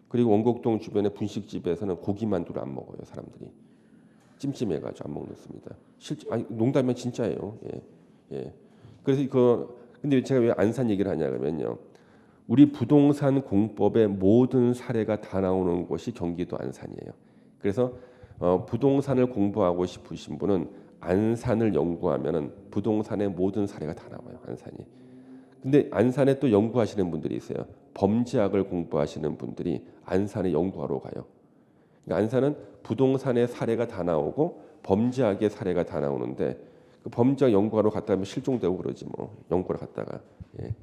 그리고 원곡동 주변의 분식집에서는 고기만두를 안 먹어요. 사람들이. 찜찜해가지고 안 먹습니다. 아니, 농담이면 진짜예요. 예. 예. 그래서 근데 제가 왜 안산 얘기를 하냐 그러면요. 우리 부동산 공법의 모든 사례가 다 나오는 곳이 경기도 안산이에요. 그래서 부동산을 공부하고 싶으신 분은 안산을 연구하면은 부동산의 모든 사례가 다 나와요. 안산이. 근데 안산에 또 연구하시는 분들이 있어요. 범죄학을 공부하시는 분들이 안산에 연구하러 가요. 그러니까 안산은 부동산의 사례가 다 나오고 범죄학의 사례가 다 나오는데 그 범죄학 연구하러 갔다 오면 실종되고 그러지 뭐 연구를 갔다가. 예.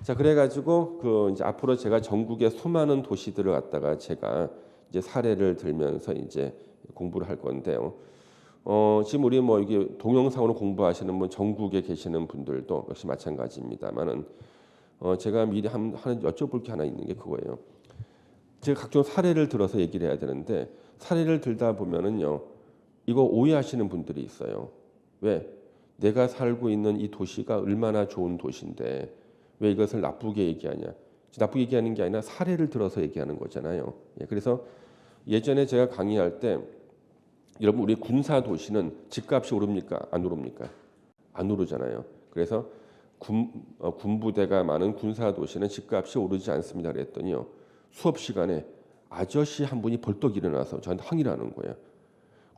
자 그래가지고 그 이제 앞으로 제가 전국의 수많은 도시들을 갖다가 제가 이제 사례를 들면서 이제 공부를 할 건데요. 지금 우리 뭐 이게 동영상으로 공부하시는 분 전국에 계시는 분들도 역시 마찬가지입니다만은 제가 미리 하나 여쭤볼 게 하나 있는 게 그거예요. 제가 각종 사례를 들어서 얘기를 해야 되는데 사례를 들다 보면은요 이거 오해하시는 분들이 있어요. 왜? 내가 살고 있는 이 도시가 얼마나 좋은 도시인데 왜 이것을 나쁘게 얘기하냐? 나쁘게 얘기하는 게 아니라 사례를 들어서 얘기하는 거잖아요. 예, 그래서 예전에 제가 강의할 때 여러분 우리 군사 도시는 집값이 오릅니까? 안 오릅니까? 안 오르잖아요. 그래서 군부대가 많은 군사 도시는 집값이 오르지 않습니다. 그랬더니요. 수업 시간에 아저씨 한 분이 벌떡 일어나서 저한테 항의를 하는 거예요.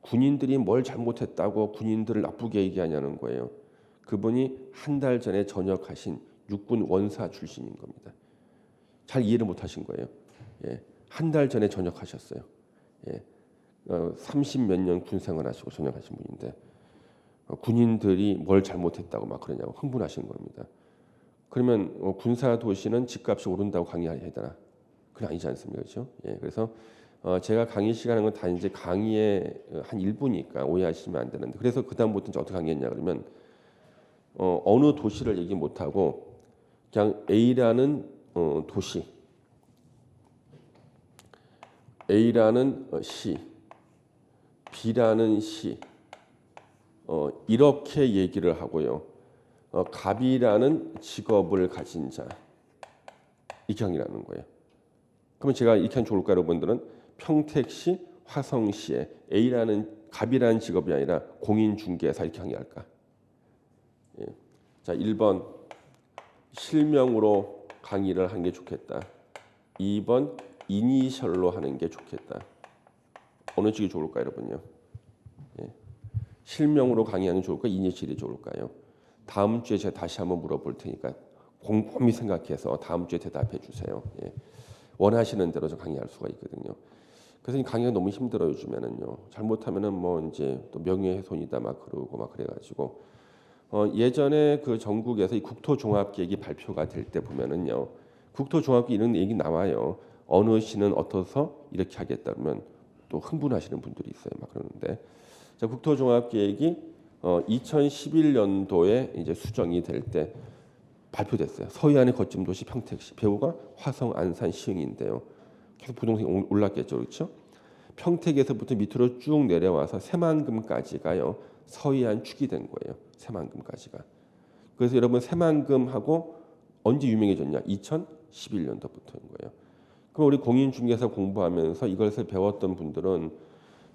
군인들이 뭘 잘못했다고 군인들을 나쁘게 얘기하냐는 거예요. 그분이 한 달 전에 전역하신 육군 원사 출신인 겁니다. 잘 이해를 못 하신 거예요. 예, 한 달 전에 전역하셨어요. 예, 30 몇 년 군 생활하시고 전역하신 분인데 군인들이 뭘 잘못했다고 막 그러냐고 흥분하시는 겁니다. 그러면 군사 도시는 집값이 오른다고 강의해야 되나? 그건 아니지 않습니까? 그렇죠? 예, 그래서 제가 강의 시간은 건 다 이제 강의의 한 일부니까 오해하시면 안 되는데 그래서 그다음부터 이제 어떻게 강의했냐 그러면 어느 도시를 얘기 못 하고 그냥 A라는 도시, A라는 시, B라는 시 이렇게 얘기를 하고요. 갑이라는 직업을 가진 자 이렇게 강의라는 거예요. 그러면 제가 이렇게 하면 좋을까 여러분들은 평택시, 화성시에 A라는 갑이라는 직업이 아니라 공인중개사 이렇게 강의할까? 예. 자, 1번 실명으로 강의를 하는 게 좋겠다. 2번 이니셜로 하는 게 좋겠다. 어느 쪽이 좋을까 여러분요? 예. 실명으로 강의하는 게 좋을까? 이니셜이 좋을까요? 다음 주에 제가 다시 한번 물어볼 테니까 곰곰이 생각해서 다음 주에 대답해 주세요. 예. 원하시는 대로 저 강의할 수가 있거든요. 그래서 이 강의가 너무 힘들어요 요즘에는요. 잘못하면은 뭐 이제 또 명예훼손이다 막 그러고 막 그래가지고 예전에 그 전국에서 이 국토종합계획이 발표가 될 때 보면은요. 국토종합계획 이런 얘기 나와요. 어느 시는 어떠서 이렇게 하겠다 그러면 또 흥분하시는 분들이 있어요. 막 그러는데 자, 국토종합계획이 2011년도에 이제 수정이 될 때 발표됐어요. 서해안의 거점 도시 평택시 배후가 화성, 안산, 시흥인데요. 계속 부동산이 올랐겠죠, 그렇죠? 평택에서부터 밑으로 쭉 내려와서 새만금까지가요. 서해안 축이 된 거예요. 새만금까지가. 그래서 여러분 새만금하고 언제 유명해졌냐? 2011년도부터인 거예요. 그럼 우리 공인중개사 공부하면서 이것을 배웠던 분들은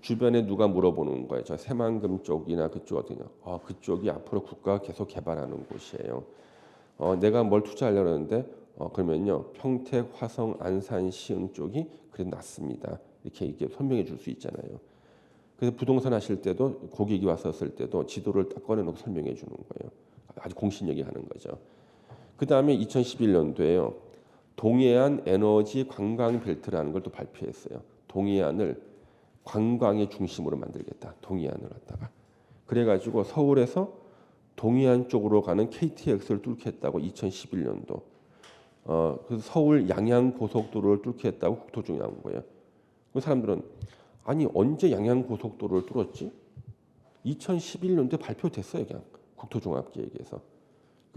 주변에 누가 물어보는 거예요. 저 새만금 쪽이나 그쪽 어디냐? 그쪽이 앞으로 국가가 계속 개발하는 곳이에요. 내가 뭘 투자하려고 하는데 그러면요 평택, 화성, 안산, 시흥 쪽이 그래도 낫습니다. 이렇게 설명해 줄 수 있잖아요. 그래서 부동산 하실 때도 고객이 왔었을 때도 지도를 딱 꺼내놓고 설명해 주는 거예요. 아주 공신력이 하는 거죠. 그 다음에 2011년도에요. 동해안 에너지 관광 벨트라는 걸 또 발표했어요. 동해안을 관광의 중심으로 만들겠다. 동해안을 갖다가. 그래가지고 서울에서 동해안 쪽으로 가는 KTX를 뚫겠다고 2011년도. 그래서 서울 양양 고속도로를 뚫겠다고 국토중에 나온 거예요. 그 사람들은 아니 언제 양양 고속도로를 뚫었지? 2011년도에 발표됐어요, 그냥 국토종합계획에서.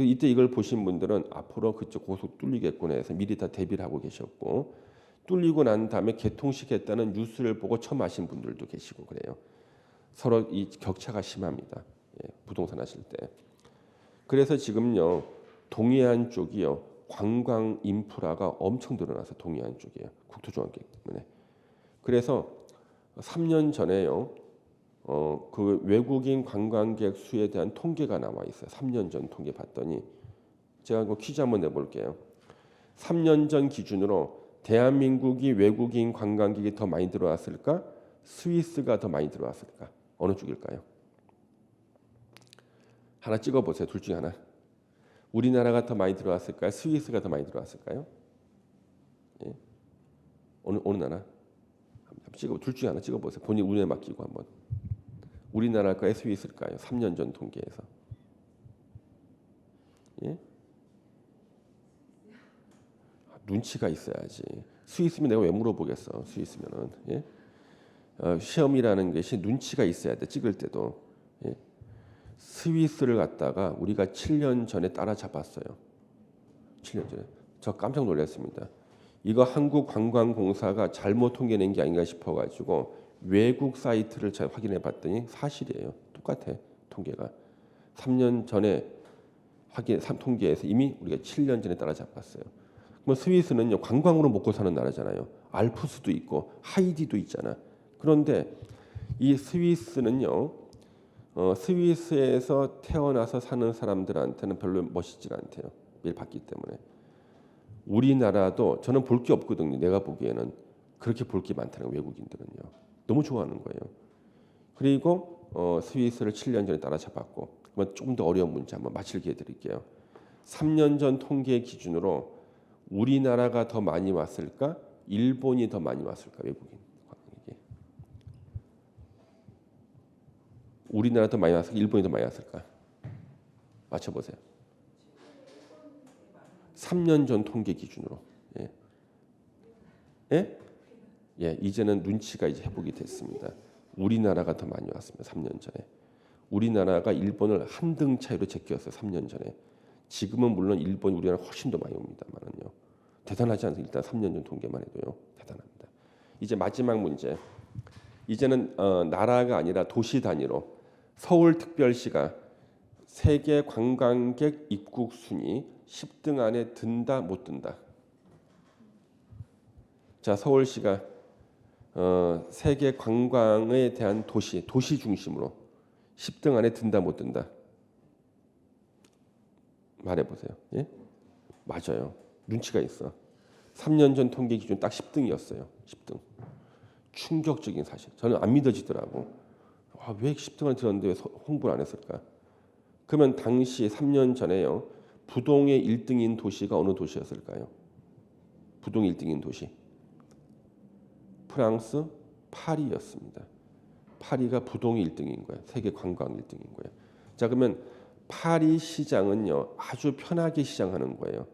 이때 이걸 보신 분들은 앞으로 그쪽 고속 뚫리겠구나 해서 미리 다 대비를 하고 계셨고 뚫리고 난 다음에 개통시켰다는 뉴스를 보고 처음 아신 분들도 계시고 그래요. 서로 이 격차가 심합니다. 예, 부동산 하실 때. 그래서 지금요 동해안 쪽이요 관광 인프라가 엄청 늘어나서 동해안 쪽이에요. 국토종합계획 때문에. 그래서 3년 전에요. 그 외국인 관광객 수에 대한 통계가 나와 있어요. 3년 전 통계 봤더니 제가 그 퀴즈 한번 내볼게요. 3년 전 기준으로 대한민국이 외국인 관광객이 더 많이 들어왔을까? 스위스가 더 많이 들어왔을까? 어느 쪽일까요? 하나 찍어보세요. 둘 중에 하나. 우리나라가 더 많이 들어왔을까요? 스위스가 더 많이 들어왔을까요? 예? 어느 나라? 둘 중에 하나 찍어보세요. 본인 운에 맡기고 한번. 우리나라일까요? 스위스일까요? 3년 전 통계에서. 예? 눈치가 있어야지. 스위스면 내가 왜 물어보겠어? 스위스면은. 예? 시험이라는 것이 눈치가 있어야 돼. 찍을 때도. 예? 스위스를 갖다가 우리가 7년 전에 따라잡았어요. 7년 전에. 저 깜짝 놀랐습니다. 이거 한국관광공사가 잘못 통계낸 게 아닌가 싶어가지고 외국 사이트를 잘 확인해 봤더니 사실이에요. 똑같아 통계가. 3년 전에 통계에서 이미 우리가 7년 전에 따라잡았어요. 뭐 스위스는요 관광으로 먹고 사는 나라잖아요. 알프스도 있고 하이디도 있잖아. 그런데 이 스위스는요 스위스에서 태어나서 사는 사람들한테는 별로 멋있지 않대요. 매일 봤기 때문에. 우리나라도 저는 볼 게 없거든요. 내가 보기에는 그렇게 볼 게 많다는 거예요. 외국인들은요. 너무 좋아하는 거예요. 그리고 스위스를 7년 전에 따라잡았고 그러면 조금 더 어려운 문제 한번 맞힐게 해드릴게요. 3년 전 통계 기준으로 우리나라가 더 많이 왔을까? 일본이 더 많이 왔을까? 외국인 관광객이. 우리나라 더 많이 왔을까? 일본이 더 많이 왔을까? 맞춰보세요. 3년 전 통계 기준으로. 예. 예? 예, 이제는 눈치가 이제 회복이 됐습니다. 우리나라가 더 많이 왔습니다. 3년 전에. 우리나라가 일본을 한 등 차이로 제꼈어요. 3년 전에. 지금은 물론 일본이 우리나라 훨씬 더 많이 옵니다만은요. 대단하지 않습니까? 일단 3년 전 통계만 해도요. 대단합니다. 이제 마지막 문제. 이제는 나라가 아니라 도시 단위로 서울특별시가 세계 관광객 입국 순위 10등 안에 든다 못 든다. 자, 서울시가 세계 관광에 대한 도시 중심으로 10등 안에 든다 못 든다. 말해보세요. 예? 맞아요. 눈치가 있어. 3년 전 통계 기준 딱 10등이었어요. 10등. 충격적인 사실. 저는 안 믿어지더라고. 왜 10등 안에 들었는데 왜 홍보를 안 했을까? 그러면 당시 3년 전에요. 부동의 1등인 도시가 어느 도시였을까요? 부동 1등인 도시. 프랑스 파리였습니다. 파리가 부동의 1등인 거예요. 세계 관광 1등인 거예요. 자, 그러면 파리 시장은요. 아주 편하게 시장하는 거예요.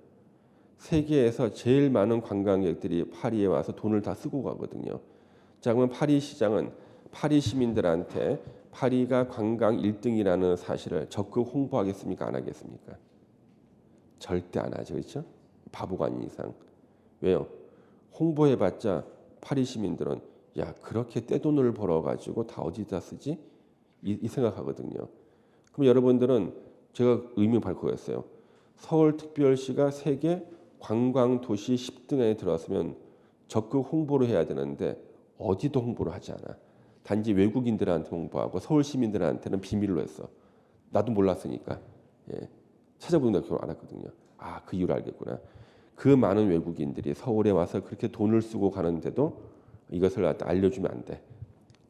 세계에서 제일 많은 관광객들이 파리에 와서 돈을 다 쓰고 가거든요. 자, 그러면 파리 시장은 파리 시민들한테 파리가 관광 1등이라는 사실을 적극 홍보하겠습니까? 안 하겠습니까? 절대 안 하죠. 그렇죠? 바보가 아닌 이상. 왜요? 홍보해봤자 파리 시민들은 야 그렇게 떼돈을 벌어가지고 다 어디다 쓰지? 이 생각하거든요. 그럼 여러분들은 제가 의미 밝히겠어요. 서울특별시가 세계 관광도시 10등에 들어왔으면 적극 홍보를 해야 되는데 어디도 홍보를 하지 않아. 단지 외국인들한테 홍보하고 서울 시민들한테는 비밀로 했어. 나도 몰랐으니까. 예. 찾아보는데 결국 알았거든요. 아, 그 이유를 알겠구나. 그 많은 외국인들이 서울에 와서 그렇게 돈을 쓰고 가는데도 이것을 알려주면 안 돼.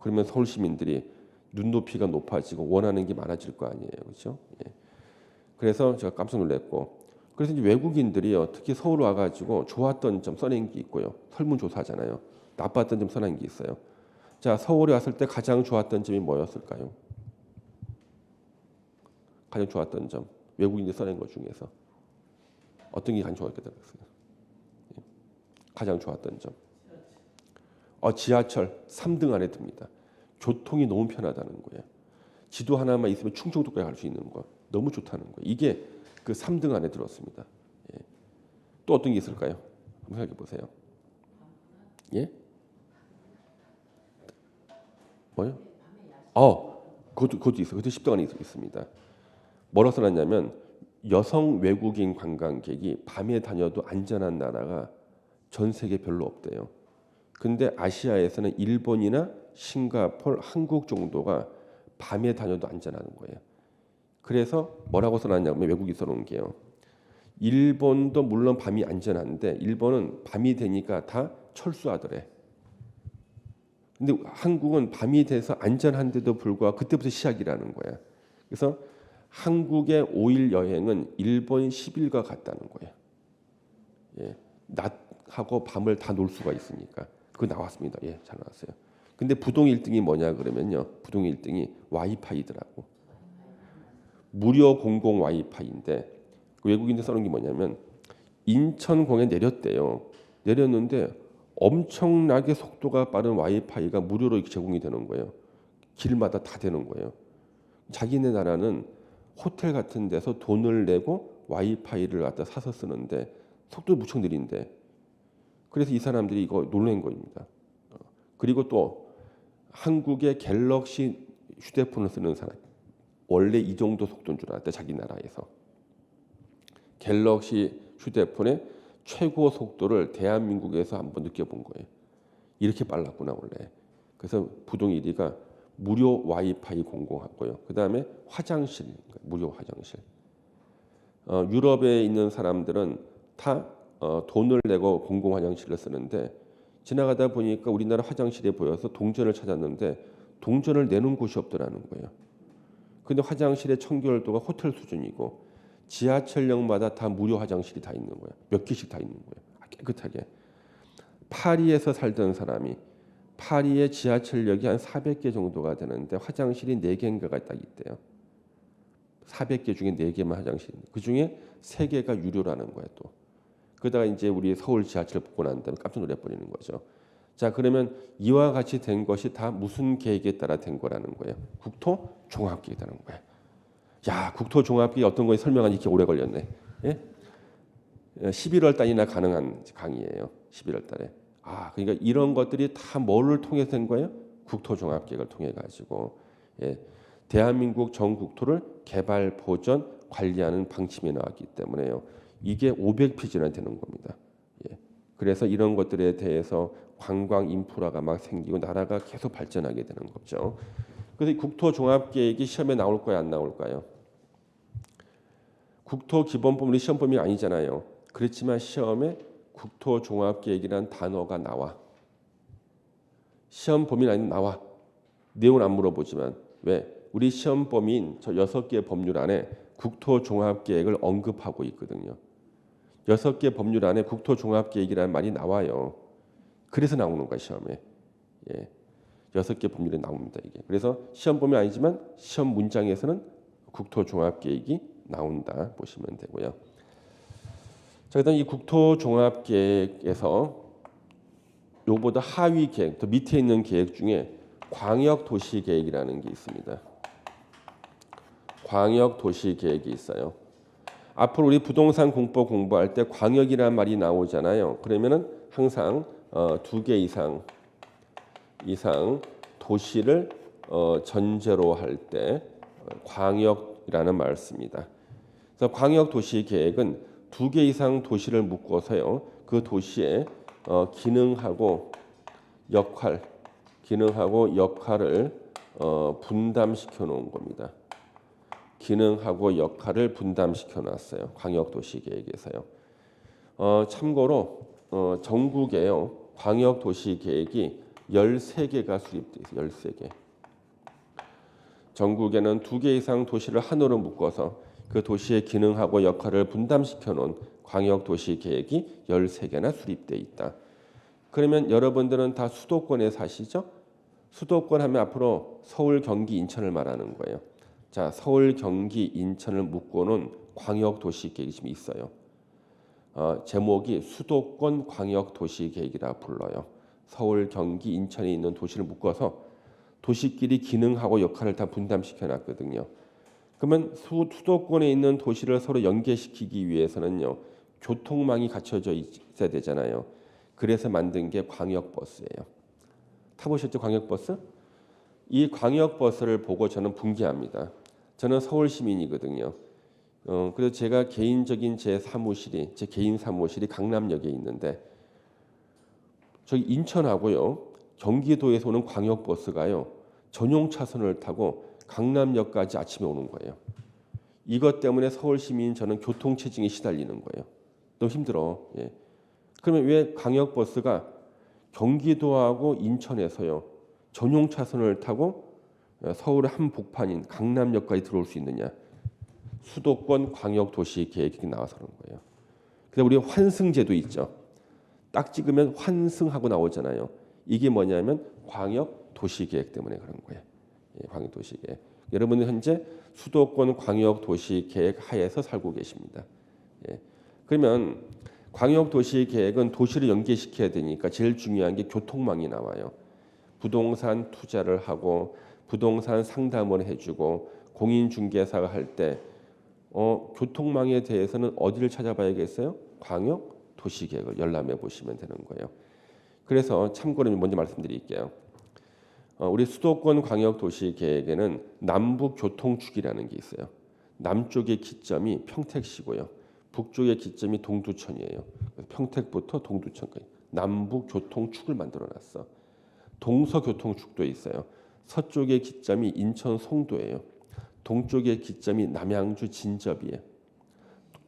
그러면 서울 시민들이 눈높이가 높아지고 원하는 게 많아질 거 아니에요. 그렇죠? 예. 그래서 제가 깜짝 놀랐고 그래서 이제 외국인들이요. 특히 서울 와가지고 좋았던 점 써낸 게 있고요. 설문조사잖아요. 나빴던 점 써낸 게 있어요. 자, 서울에 왔을 때 가장 좋았던 점이 뭐였을까요? 가장 좋았던 점. 외국인들이 써낸 것 중에서 어떤 게 가장 좋았겠다 그랬어요? 가장 좋았던 점. 지하철 3등 안에 듭니다. 교통이 너무 편하다는 거예요. 지도 하나만 있으면 충청도까지 갈 수 있는 거. 너무 좋다는 거예요. 이게 그 3등 안에 들었습니다. 예. 또 어떤 게 있을까요? 한번 생각해 보세요. 예? 뭐요? 그것도 있어요. 그것도 10등 안에 있습니다. 뭐라 써놨냐면 여성 외국인 관광객이 밤에 다녀도 안전한 나라가 전 세계 별로 없대요. 근데 아시아에서는 일본이나 싱가포르, 한국 정도가 밤에 다녀도 안전하는 거예요. 그래서 뭐라고 써놨냐면 외국이 써놓은 게요. 일본도 물론 밤이 안전한데 일본은 밤이 되니까 다 철수하더래. 근데 한국은 밤이 돼서 안전한데도 불구하고 그때부터 시작이라는 거야. 그래서 한국의 5일 여행은 일본 10일과 같다는 거예요. 예, 낮하고 밤을 다 놀 수가 있으니까. 그거 나왔습니다. 예, 잘 나왔어요. 근데 부동 1등이 뭐냐 그러면요. 부동 1등이 와이파이더라고. 무료 공공 와이파이인데 외국인들 써놓은 게 뭐냐면 인천공에 내렸대요. 내렸는데 엄청나게 속도가 빠른 와이파이가 무료로 제공이 되는 거예요. 길마다 다 되는 거예요. 자기네 나라는 호텔 같은 데서 돈을 내고 와이파이를 갖다 사서 쓰는데 속도 무척 느린데 그래서 이 사람들이 이거 놀란 거입니다. 그리고 또 한국의 갤럭시 휴대폰을 쓰는 사람 원래 이 정도 속도인 줄 알았대 자기 나라에서. 갤럭시 휴대폰의 최고 속도를 대한민국에서 한번 느껴본 거예요. 이렇게 빨랐구나 원래. 그래서 부동 1위가 무료 와이파이 공공하고요. 그 다음에 화장실, 무료 화장실. 유럽에 있는 사람들은 다 돈을 내고 공공 화장실을 쓰는데 지나가다 보니까 우리나라 화장실에 보여서 동전을 찾았는데 동전을 내는 곳이 없더라는 거예요. 근데 화장실의 청결도가 호텔 수준이고 지하철역마다 다 무료 화장실이 다 있는 거예요. 몇 개씩 다 있는 거예요. 깨끗하게. 파리에서 살던 사람이 파리의 지하철역이 한 400개 정도가 되는데 화장실이 4개인가가 딱 있대요. 400개 중에 4개만 화장실이. 그중에 3개가 유료라는 거예요, 또. 그러다가 이제 우리 서울 지하철 보고 난 다음에 깜짝 놀래 버리는 거죠. 자, 그러면 이와 같이 된 것이 다 무슨 계획에 따라 된 거라는 거예요? 국토 종합 계획이라는 거예요. 야, 국토 종합 계획 어떤 거에 설명하니 이렇게 오래 걸렸네. 예? 11월 달이나 가능한 강의예요. 11월 달에. 그러니까 이런 것들이 다 뭐를 통해서 된 거예요? 국토 종합 계획을 통해 가지고 대한민국 전 국토를 개발, 보전, 관리하는 방침이 나왔기 때문에요. 이게 500페이지나 되는 겁니다. 그래서 이런 것들에 대해서 관광 인프라가 막 생기고 나라가 계속 발전하게 되는 거죠. 그래서 국토 종합 계획이 시험에 나올까요, 안 나올까요? 국토 기본법률이 시험 범위 아니잖아요. 그렇지만 시험에 국토 종합 계획이라는 단어가 나와. 시험 범위 아닌 나와. 내용은 안 물어보지만 왜? 우리 시험 범위인 저 6개 법률 안에 국토 종합 계획을 언급하고 있거든요. 6개 법률 안에 국토 종합 계획이라는 말이 나와요. 그래서 나오는 거야, 시험에. 6개 법률에 나옵니다, 이게. 그래서 시험 범위 아니지만 시험 문장에서는 국토 종합 계획이 나온다 보시면 되고요. 자, 일단 이 국토 종합 계획에서 요보다 하위 계획, 더 밑에 있는 계획 중에 광역 도시 계획이라는 게 있습니다. 광역 도시 계획이 있어요. 앞으로 우리 부동산 공법 공부할 때 광역이라는 말이 나오잖아요. 그러면은 항상 2개 이상 도시를 전제로 할 때 광역이라는 말을 씁니다. 그래서 광역 도시 계획은 2개 이상 도시를 묶어서요. 그 도시의 기능하고 역할을 분담시켜 놓은 겁니다. 기능하고 역할을 분담시켜 놨어요. 광역 도시 계획에서요. 참고로 전국에요. 광역 도시 계획이 13개가 수립돼 있어요. 13개. 전국에는 2개 이상 도시를 하나로 묶어서 그 도시의 기능하고 역할을 분담시켜 놓은 광역 도시 계획이 13개나 수립돼 있다. 그러면 여러분들은 다 수도권에 사시죠? 수도권 하면 앞으로 서울, 경기, 인천을 말하는 거예요. 자, 서울, 경기, 인천을 묶고는 광역 도시 계획이 지금 있어요. 제목이 수도권 광역 도시 계획이라 불러요. 서울, 경기, 인천에 있는 도시를 묶어서 도시끼리 기능하고 역할을 다 분담시켜 놨거든요. 그러면 수도권에 있는 도시를 서로 연계시키기 위해서는요. 교통망이 갖춰져 있어야 되잖아요. 그래서 만든 게 광역버스예요. 타보셨죠, 광역버스? 이 광역버스를 보고 저는 분개합니다. 저는 서울 시민이거든요. 그래서 제가 개인적인 제 개인 사무실이 강남역에 있는데 저기 인천하고요. 경기도에서 오는 광역버스가요. 전용 차선을 타고 강남역까지 아침에 오는 거예요. 이것 때문에 서울 시민 저는 교통체증에 시달리는 거예요. 너무 힘들어. 그러면 왜 광역버스가 경기도하고 인천에서요. 전용 차선을 타고 서울의 한복판인 강남역까지 들어올 수 있느냐? 수도권 광역도시 계획이 나와서 그런 거예요. 그래서 우리 환승제도 있죠. 딱 찍으면 환승하고 나오잖아요. 이게 뭐냐면 광역도시 계획 때문에 그런 거예요. 광역도시 계획. 여러분은 현재 수도권 광역도시 계획 하에서 살고 계십니다. 그러면 광역도시 계획은 도시를 연계시켜야 되니까 제일 중요한 게 교통망이 나와요. 부동산 투자를 하고 부동산 상담을 해주고 공인중개사가 할 때 교통망에 대해서는 어디를 찾아봐야겠어요? 광역도시계획을 열람해 보시면 되는 거예요. 그래서 참고로 먼저 말씀드릴게요. 우리 수도권 광역도시계획에는 남북교통축이라는 게 있어요. 남쪽의 기점이 평택시고요. 북쪽의 기점이 동두천이에요. 그래서 평택부터 동두천까지 남북 교통축을 만들어놨어. 동서교통축도 있어요. 서쪽의 기점이 인천 송도예요. 동쪽의 기점이 남양주 진접이에요.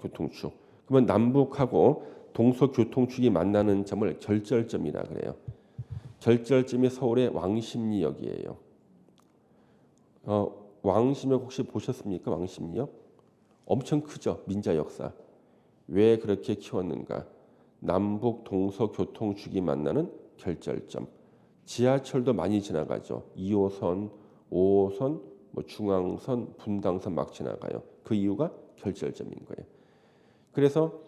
교통축. 그러면 남북하고 동서교통축이 만나는 점을 결절점이라 그래요. 결절점이 서울의 왕십리역이에요. 왕십리역 혹시 보셨습니까? 왕십리역? 엄청 크죠. 민자 역사. 왜 그렇게 키웠는가? 남북 동서 교통축이 만나는 결절점. 지하철도 많이 지나가죠. 2호선, 5호선, 뭐 중앙선, 분당선 막 지나가요. 그 이유가 결절점인 거예요. 그래서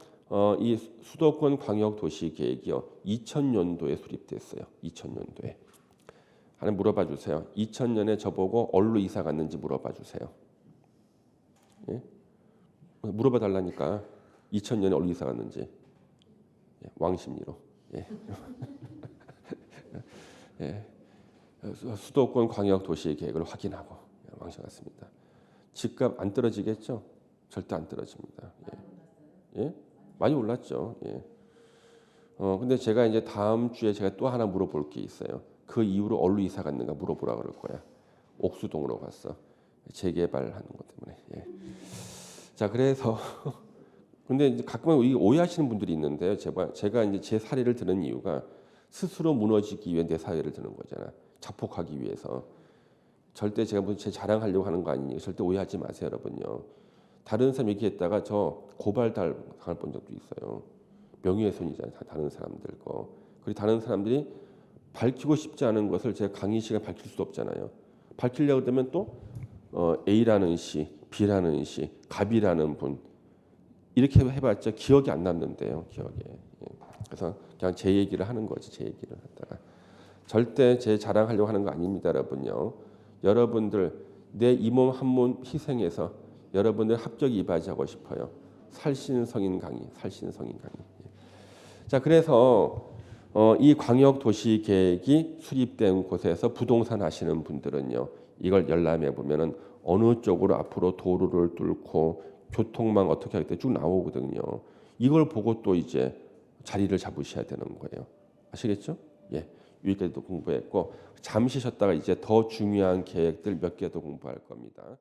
이 수도권 광역 도시 계획이요. 2000년도에 수립됐어요. 2000년도에. 하나 물어봐 주세요. 2000년에 저보고 어디로 이사 갔는지 물어봐 주세요. 예? 물어봐 달라니까. 2000년에 어디로 이사 갔는지. 예, 왕십리로. 예. 예. 수도권 광역 도시 계획을 확인하고 왕십 갔습니다. 집값 안 떨어지겠죠? 절대 안 떨어집니다. 예. 예? 많이 올랐죠. 예. 근데 제가 이제 다음 주에 제가 또 하나 물어볼 게 있어요. 그 이후로 어디로 이사 갔는가 물어보라 그럴 거야. 옥수동으로 갔어. 재개발하는 것 때문에. 예. 자, 그래서 근데 이제 가끔은 오해하시는 분들이 있는데요. 제가 이제 제 사례를 드는 이유가 스스로 무너지기 위해 내 사례를 드는 거잖아. 자폭하기 위해서. 절대 제가 무슨 제 자랑하려고 하는 거 아니니까 절대 오해하지 마세요, 여러분요. 다른 사람 얘기했다가 저 고발 당할 본 적도 있어요. 명예훼손이잖아요. 다른 사람들 거. 그리고 다른 사람들이 밝히고 싶지 않은 것을 제가 강의 시간에 밝힐 수도 없잖아요. 밝히려고 하면 또 A라는 씨, B라는 씨, 갑이라는 분 이렇게 해봤자 기억이 안 남는데요. 기억에. 예. 그래서 그냥 제 얘기를 하는 거지. 제 얘기를 하다가 절대 제 자랑하려고 하는 거 아닙니다, 여러분요. 여러분들 내 이 몸 한 몸 희생해서 여러분들 합격 이바지하고 싶어요. 살신성인 강의, 살신성인 강의. 예. 자, 그래서 이 광역 도시 계획이 수립된 곳에서 부동산 하시는 분들은요, 이걸 열람해 보면은 어느 쪽으로 앞으로 도로를 뚫고 교통망 어떻게 하겠다 쭉 나오거든요. 이걸 보고 또 이제 자리를 잡으셔야 되는 거예요. 아시겠죠? 예, 여기까지도 공부했고 잠시 쉬었다가 이제 더 중요한 계획들 몇 개 더 공부할 겁니다.